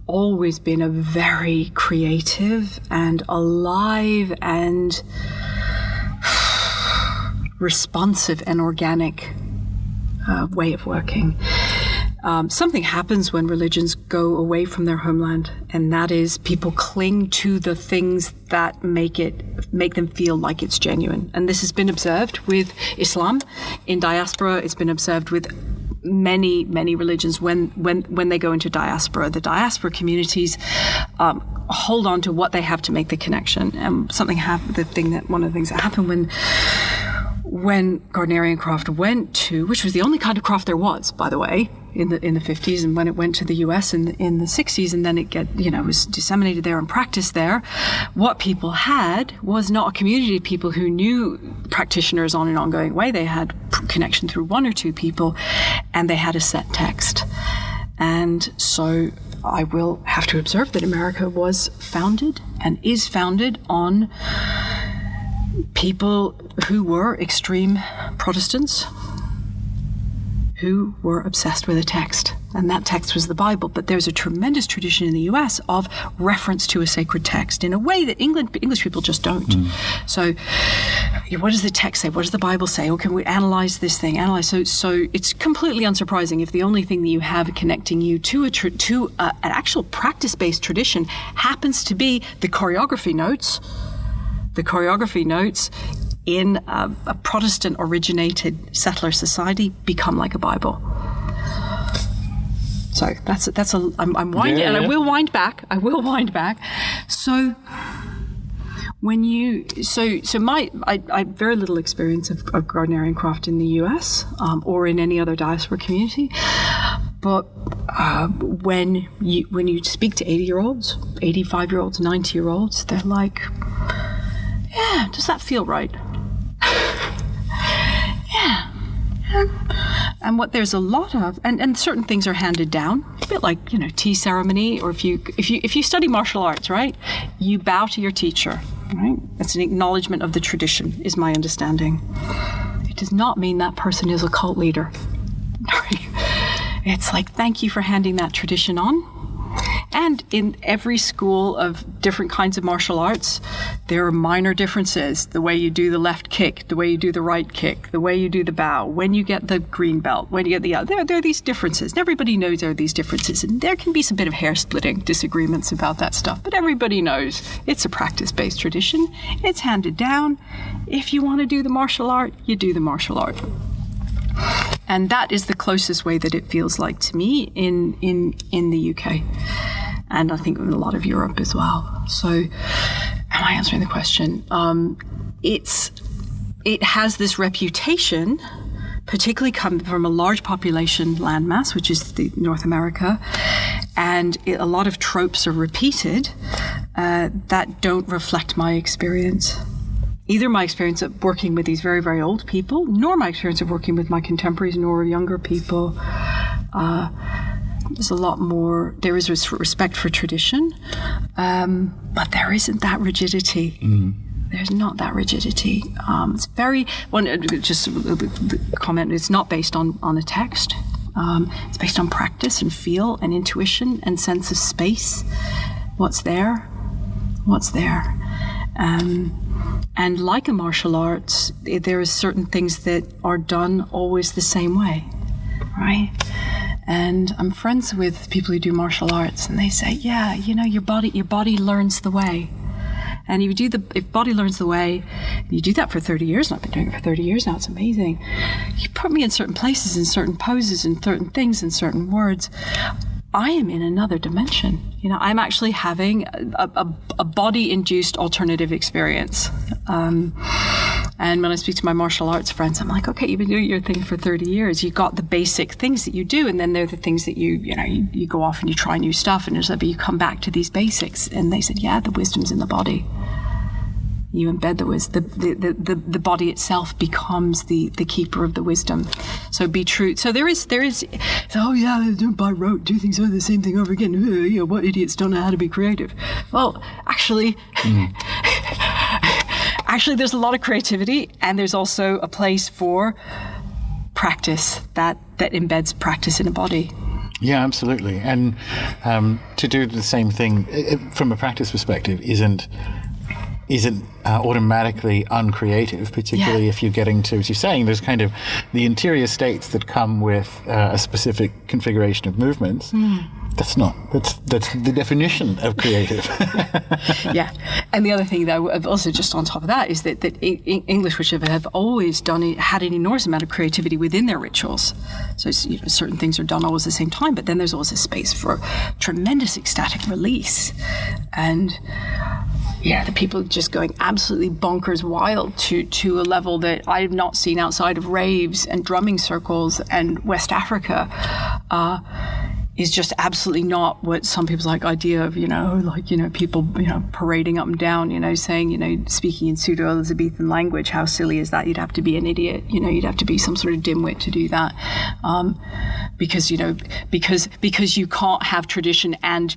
always been a very creative and alive and responsive and organic way of working. Something happens when religions go away from their homeland, and that is people cling to the things that make them feel like it's genuine. And this has been observed with Islam in diaspora. It's been observed with many religions when they go into diaspora. The diaspora communities hold on to what they have to make the connection. And one of the things that happened when Gardnerian craft went to, which was the only kind of craft there was, by the way, in the 50s, and when it went to the US in the 60s, and then it was disseminated there and practiced there, what people had was not a community of people who knew practitioners on an ongoing way. They had connection through one or two people, and they had a set text. And so I will have to observe that America was founded and is founded on people who were extreme Protestants who were obsessed with a text, and that text was the Bible. But there's a tremendous tradition in the US of reference to a sacred text in a way that English people just don't. So what does the text say? What does the Bible say? Or can we analyze this thing? So it's completely unsurprising if the only thing that you have connecting you to an actual practice-based tradition happens to be the choreography notes. The choreography notes in a Protestant-originated settler society become like a Bible. So I'm winding, and I will wind back. So I have very little experience of Gardnerian craft in the US or in any other diaspora community. But when you speak to 80-year-olds, 85-year-olds, 90-year-olds, they're like, yeah, does that feel right? Yeah. And what there's a lot of, and certain things are handed down, a bit like, tea ceremony, or if you study martial arts, right, you bow to your teacher, right? That's an acknowledgement of the tradition, is my understanding. It does not mean that person is a cult leader. It's like, thank you for handing that tradition on. And in every school of different kinds of martial arts, there are minor differences. The way you do the left kick, the way you do the right kick, the way you do the bow, when you get the green belt, when you get the other. There are these differences. And everybody knows there are these differences. And there can be some bit of hair-splitting disagreements about that stuff. But everybody knows it's a practice-based tradition. It's handed down. If you want to do the martial art, you do the martial art. And that is the closest way that it feels like to me in the UK. And I think in a lot of Europe as well. So, am I answering the question? It has this reputation, particularly coming from a large population landmass, which is North America, and a lot of tropes are repeated that don't reflect my experience. Either my experience of working with these very, very old people, nor my experience of working with my contemporaries, nor younger people. There's a lot more, there is respect for tradition, but there isn't that rigidity. There's not that rigidity. It's very, just a comment, it's not based on a text. It's based on practice and feel and intuition and sense of space. What's there? And like a martial arts, there is certain things that are done always the same way, right? And I'm friends with people who do martial arts, and they say, yeah, your body learns the way. And if body learns the way, you do that for 30 years, and I've been doing it for 30 years now, it's amazing. You put me in certain places, in certain poses, in certain things, in certain words, I am in another dimension. I'm actually having a body-induced alternative experience. And when I speak to my martial arts friends, I'm like, okay, you've been doing your thing for 30 years. You got the basic things that you do, and then they're the things that you go off and you try new stuff, and but you come back to these basics. And they said, yeah, the wisdom's in the body. You embed the wisdom. The body itself becomes the keeper of the wisdom. So be true. So there is. Oh yeah, by rote, do things over the same thing over again. What idiots don't know how to be creative? Well, actually. Actually, there's a lot of creativity, and there's also a place for practice that embeds practice in a body. Yeah, absolutely. And to do the same thing from a practice perspective isn't automatically uncreative, particularly if you're getting to, as you're saying, there's kind of the interior states that come with a specific configuration of movements. That's the definition of creative. Yeah. And the other thing, though, also just on top of that, is that English witches have always had an enormous amount of creativity within their rituals. So certain things are done always at the same time, but then there's always a space for tremendous ecstatic release. And the people just going absolutely bonkers wild to a level that I have not seen outside of raves and drumming circles and West Africa. Is just absolutely not what some people's idea of, people, parading up and down, saying, speaking in pseudo-Elizabethan language. How silly is that? You'd have to be an idiot. You'd have to be some sort of dimwit to do that. Because you can't have tradition and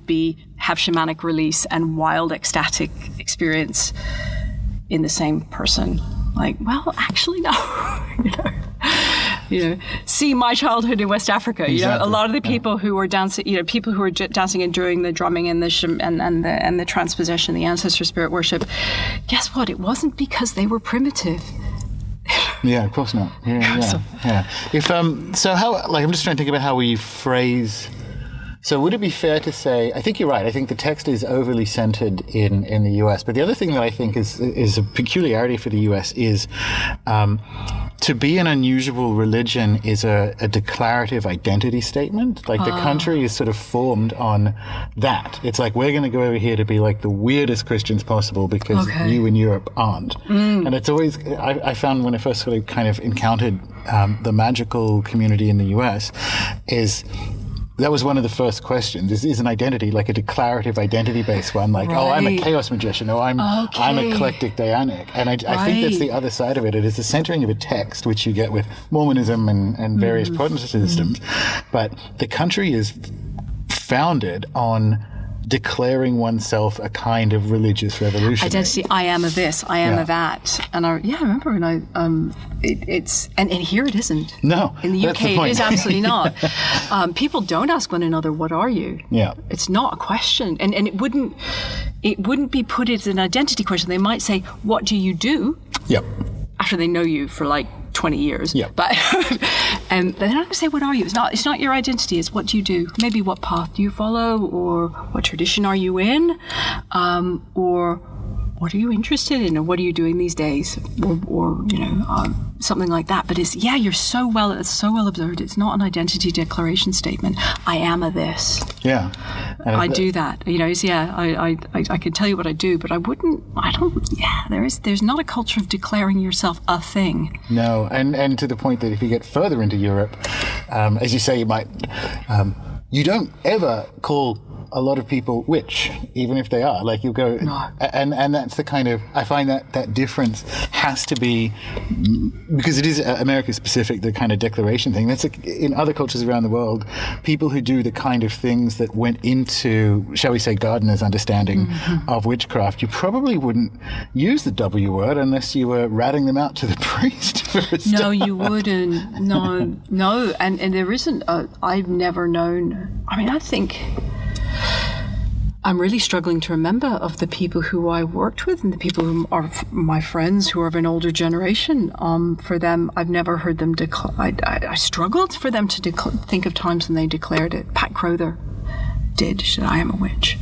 have shamanic release and wild ecstatic experience in the same person. Actually, no. See my childhood in West Africa. Exactly. A lot of the people who were dancing, people who were dancing and doing the drumming and the transposition, the ancestor spirit worship. Guess what? It wasn't because they were primitive. Yeah, of course not. Yeah. If so, how? I'm just trying to think about how we phrase. So would it be fair to say, I think you're right, I think the text is overly centered in the US, but the other thing that I think is a peculiarity for the US is to be an unusual religion is a declarative identity statement. The country is sort of formed on that. It's we're going to go over here to be the weirdest Christians possible because you in Europe aren't. And it's always, I found when I first sort of kind of encountered the magical community in the US that was one of the first questions. Is an identity a declarative identity-based one? Oh, I'm a chaos magician, or I'm eclectic Dianic. And I think that's the other side of it. It is the centering of a text, which you get with Mormonism and various Protestantisms. But the country is founded on declaring oneself a kind of religious revolution. Identity, I am a this, I am a that. And I remember when and here it isn't. No. In the UK it is absolutely not. People don't ask one another, what are you? Yeah. It's not a question. And it wouldn't be put as an identity question. They might say, what do you do? Yep. After they know you for 20 years. Yeah. But they're not going to say, what are you? It's not your identity. It's what do you do? Maybe what path do you follow, or what tradition are you in, or what are you interested in, or what are you doing these days, or something like that. But you're so well observed. It's not an identity declaration statement. I am a this. Yeah, I do that. I can tell you what I do, but I don't. Yeah, there's not a culture of declaring yourself a thing. No, and to the point that if you get further into Europe, as you say, you might. You don't ever call a lot of people witch, even if they are. Like, you'll go, no. and that's the kind of, I find that difference has to be, because it is America specific, the kind of declaration thing. That's in other cultures around the world, people who do the kind of things that went into, shall we say, Gardner's understanding of witchcraft, you probably wouldn't use the W word unless you were ratting them out to the priest for a start. No, you wouldn't. No. And there isn't, I've never known, I think, I'm really struggling to remember of the people who I worked with and the people who are my friends who are of an older generation. For them, I've never heard them declare. I struggled for them to think of times when they declared it. Pat Crowther did. She said, I am a witch.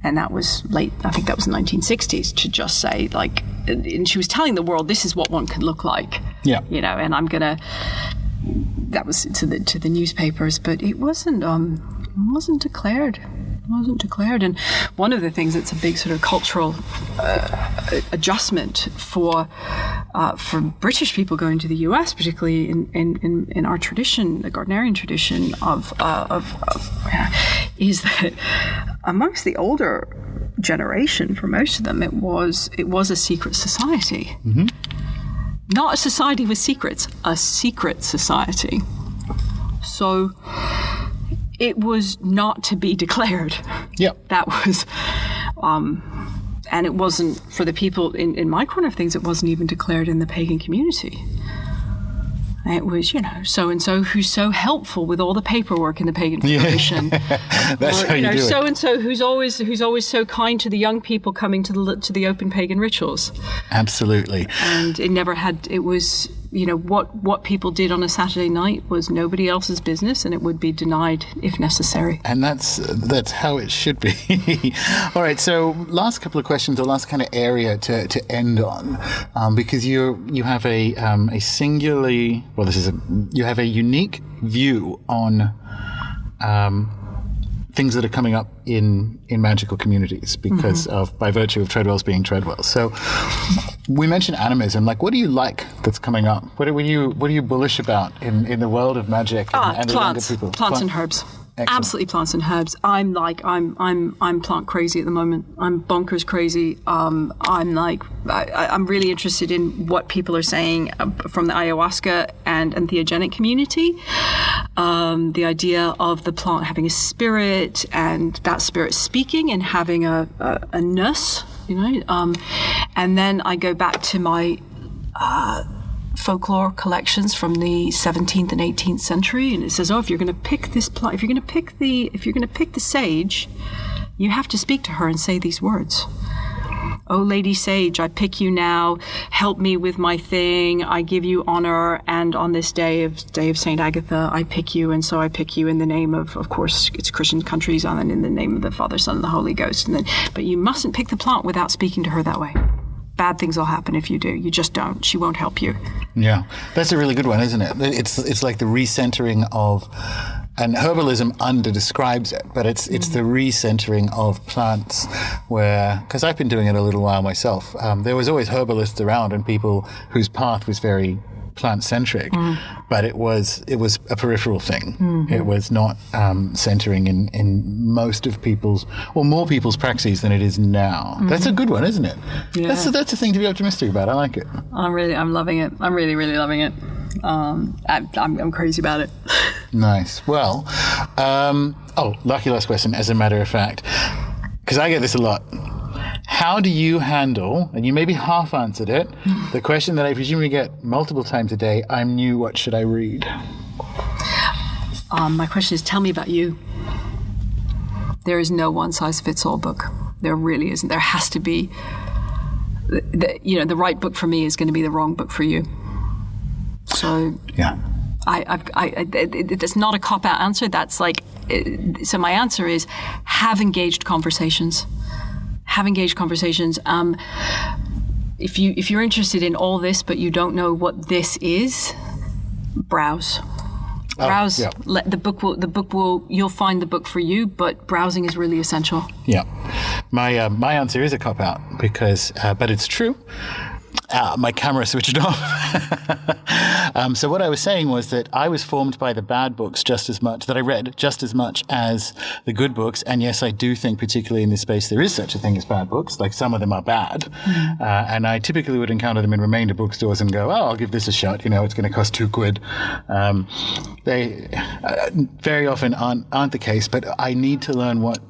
And that was late, I think that was the 1960s, to just say, like, and she was telling the world, this is what one could look like. Yeah. And I'm going to, that was to the newspapers, but it wasn't declared. Wasn't declared. And one of the things that's a big sort of cultural adjustment for British people going to the US, particularly in our tradition, the Gardnerian tradition is that amongst the older generation, for most of them, it was a secret society. Mm-hmm. Not a society with secrets, a secret society. So it was not to be declared. Yep. That was, and it wasn't, for the people in my corner of things, it wasn't even declared in the pagan community. It was, so-and-so who's so helpful with all the paperwork in the pagan federation. That's how you do it. So-and-so who's always so kind to the young people coming to the open pagan rituals. Absolutely. And it was, what people did on a Saturday night was nobody else's business, and it would be denied if necessary. And that's how it should be. All right, so last couple of questions, or last kind of area to end on, because you have a singularly, you have a unique view on things that are coming up in magical communities because by virtue of Treadwell's being Treadwell. So we mentioned animism. Like, what do you like that's coming up? What are you bullish about in the world of magic and plants, the younger people? Plants and herbs. Excellent. Absolutely plants and herbs. I'm plant crazy at the moment. I'm bonkers crazy. I'm really interested in what people are saying from the ayahuasca and theogenic community. The idea of the plant having a spirit and that spirit speaking and having a nurse, and then I go back to my folklore collections from the 17th and 18th century, and it says, if you're going to pick this plant, if you're going to pick the sage, you have to speak to her and say these words. Oh, Lady Sage, I pick you now. Help me with my thing. I give you honor. And on this day of Saint Agatha, I pick you. And so I pick you in the name of course, it's Christian countries, and then in the name of the Father, Son, and the Holy Ghost. But you mustn't pick the plant without speaking to her that way. Bad things will happen if you do. You just don't. She won't help you. Yeah, that's a really good one, isn't it? It's like the recentering of, and herbalism under-describes it, but it's the recentering of plants where, because I've been doing it a little while myself, there was always herbalists around and people whose path was very plant-centric, but it was a peripheral thing. Mm-hmm. It was not centering in most of more people's praxis than it is now. Mm-hmm. That's a good one, isn't it? Yeah. That's a thing to be optimistic about. I like it. I'm loving it. I'm really, really loving it. I'm crazy about it. Nice. Well, lucky last question, as a matter of fact, because I get this a lot. How do you handle, and you maybe half answered it, the question that I presume you get multiple times a day, I'm new, what should I read? My question is, tell me about you. There is no one-size-fits-all book. There really isn't. There has to be, the right book for me is going to be the wrong book for you. So yeah, it's not a cop-out answer. That's like, so my answer is have engaged conversations. have engaged conversations. If you're interested in all this, but you don't know what this is, browse. Browse. Yeah. You'll find the book for you, but browsing is really essential. Yeah. My answer is a cop-out because, but it's true. My camera switched off. So what I was saying was that I was formed by the bad books that I read just as much as the good books. And yes, I do think particularly in this space there is such a thing as bad books. Like some of them are bad. And I typically would encounter them in remainder bookstores and go, I'll give this a shot. It's going to cost £2. They very often aren't the case, but I need to learn what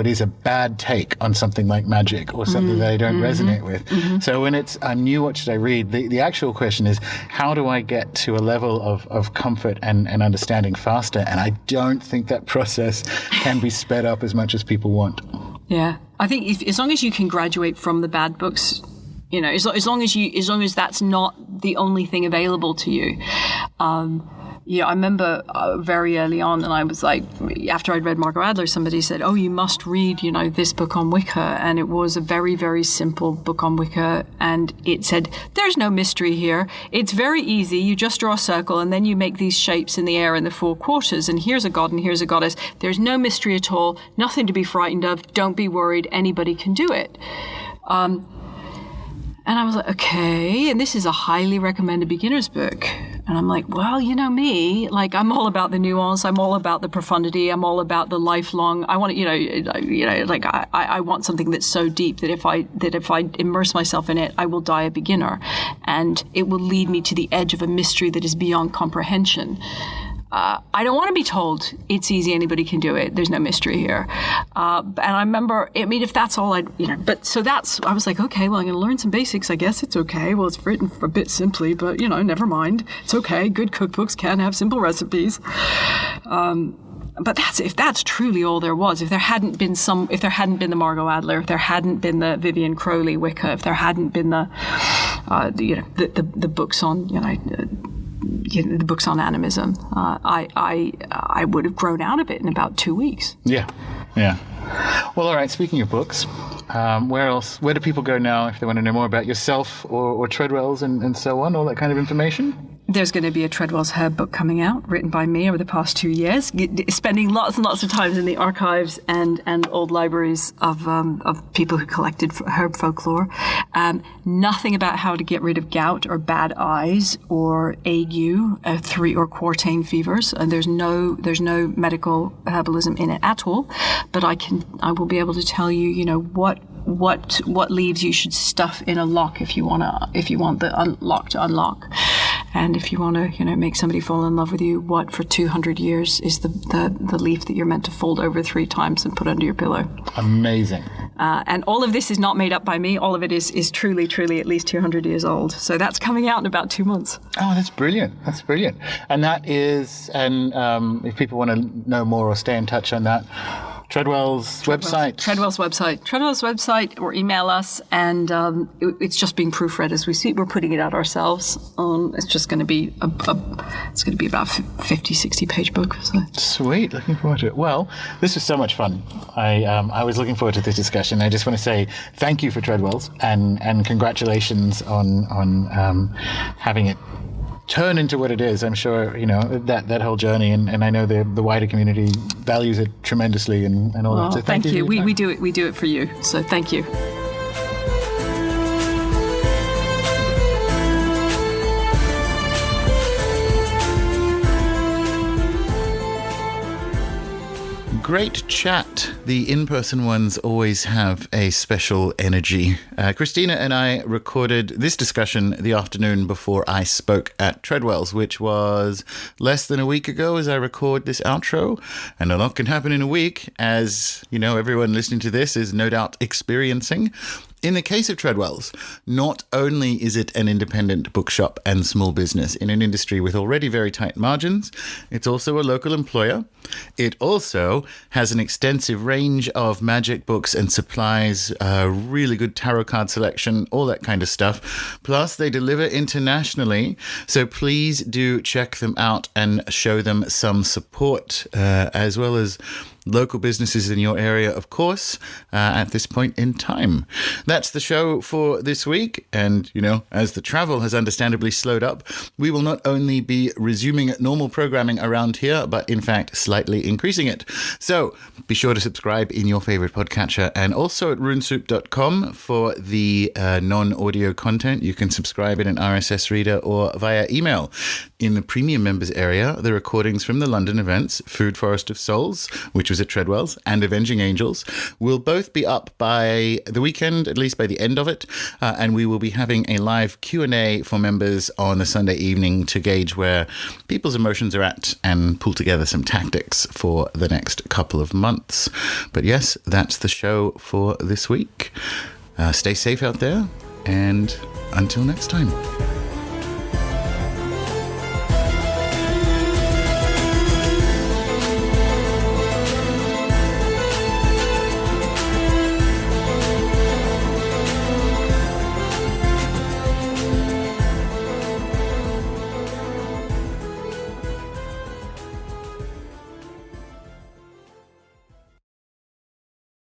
is a bad take on something like magic or something that I don't resonate with. So when I'm new, what should I read? The actual question is, how do I get to a level of comfort and understanding faster? And I don't think that process can be sped up as much as people want. Yeah. I think as long as you can graduate from the bad books, as long as that's not the only thing available to you. I remember very early on, and I was like, after I'd read Margot Adler, somebody said, "Oh, you must read, this book on Wicca," and it was a very, very simple book on Wicca, and it said, "There's no mystery here. It's very easy. You just draw a circle, and then you make these shapes in the air in the 4 quarters, and here's a god and here's a goddess. There's no mystery at all. Nothing to be frightened of. Don't be worried. Anybody can do it." And I was like, okay, and this is a highly recommended beginner's book. And I'm like, well, me, like I'm all about the nuance. I'm all about the profundity. I'm all about the lifelong. I want to, I want something that's so deep that if I immerse myself in it, I will die a beginner, and it will lead me to the edge of a mystery that is beyond comprehension. I don't want to be told it's easy, anybody can do it, there's no mystery here. And I remember, if that's all I was like, okay, well, I'm going to learn some basics. I guess it's okay. Well, it's written a bit simply, but, never mind. It's okay. Good cookbooks can have simple recipes. But if that's truly all there was, if there hadn't been the Margot Adler, if there hadn't been the Vivian Crowley Wicca, if there hadn't been the books on, the books on animism, I would have grown out of it in about 2 weeks. Yeah. Well, all right. Speaking of books, where do people go now if they want to know more about yourself or Treadwell's and so on, all that kind of information? There's going to be a Treadwell's Herb book coming out, written by me over the past 2 years, spending lots and lots of time in the archives and old libraries of people who collected herb folklore. Nothing about how to get rid of gout or bad eyes or ague, or quarantine fevers. And there's no medical herbalism in it at all. But I will be able to tell you, what leaves you should stuff in a lock if you want the lock to unlock. And if you want to, make somebody fall in love with you, what for 200 years is the leaf that you're meant to fold over 3 times and put under your pillow? Amazing. And all of this is not made up by me. All of it is truly, truly at least 200 years old. So that's coming out in about 2 months. Oh, that's brilliant. And that is, if people want to know more or stay in touch on that, Treadwell's website, or email us, and it's just being proofread as we see. We're putting it out ourselves. It's just going to be about 50, 60 page book. So. Sweet, looking forward to it. Well, this was so much fun. I was looking forward to this discussion. I just want to say thank you for Treadwell's and congratulations on having it turn into what it is. I'm sure, that whole journey, and I know the wider community values it tremendously and all that. So thank you. We do it for you. So thank you. Great chat. The in-person ones always have a special energy. Christina and I recorded this discussion the afternoon before I spoke at Treadwell's, which was less than a week ago as I record this outro. And a lot can happen in a week, as, everyone listening to this is no doubt experiencing. In the case of Treadwell's, not only is it an independent bookshop and small business in an industry with already very tight margins, it's also a local employer. It also has an extensive range of magic books and supplies, a really good tarot card selection, all that kind of stuff. Plus, they deliver internationally, so please do check them out and show them some support, as well as local businesses in your area, of course, at this point in time. That's the show for this week. And, as the travel has understandably slowed up, we will not only be resuming normal programming around here, but in fact, slightly increasing it. So be sure to subscribe in your favorite podcatcher and also at runesoup.com for the non-audio content. You can subscribe in an RSS reader or via email. In the premium members area, the recordings from the London events, Food Forest of Souls, which was at Treadwell's, and Avenging Angels, will both be up by the weekend, at least by the end of it, and we will be having a live Q&A for members on a Sunday evening to gauge where people's emotions are at and pull together some tactics for the next couple of months. But yes, that's the show for this week. Stay safe out there, and until next time.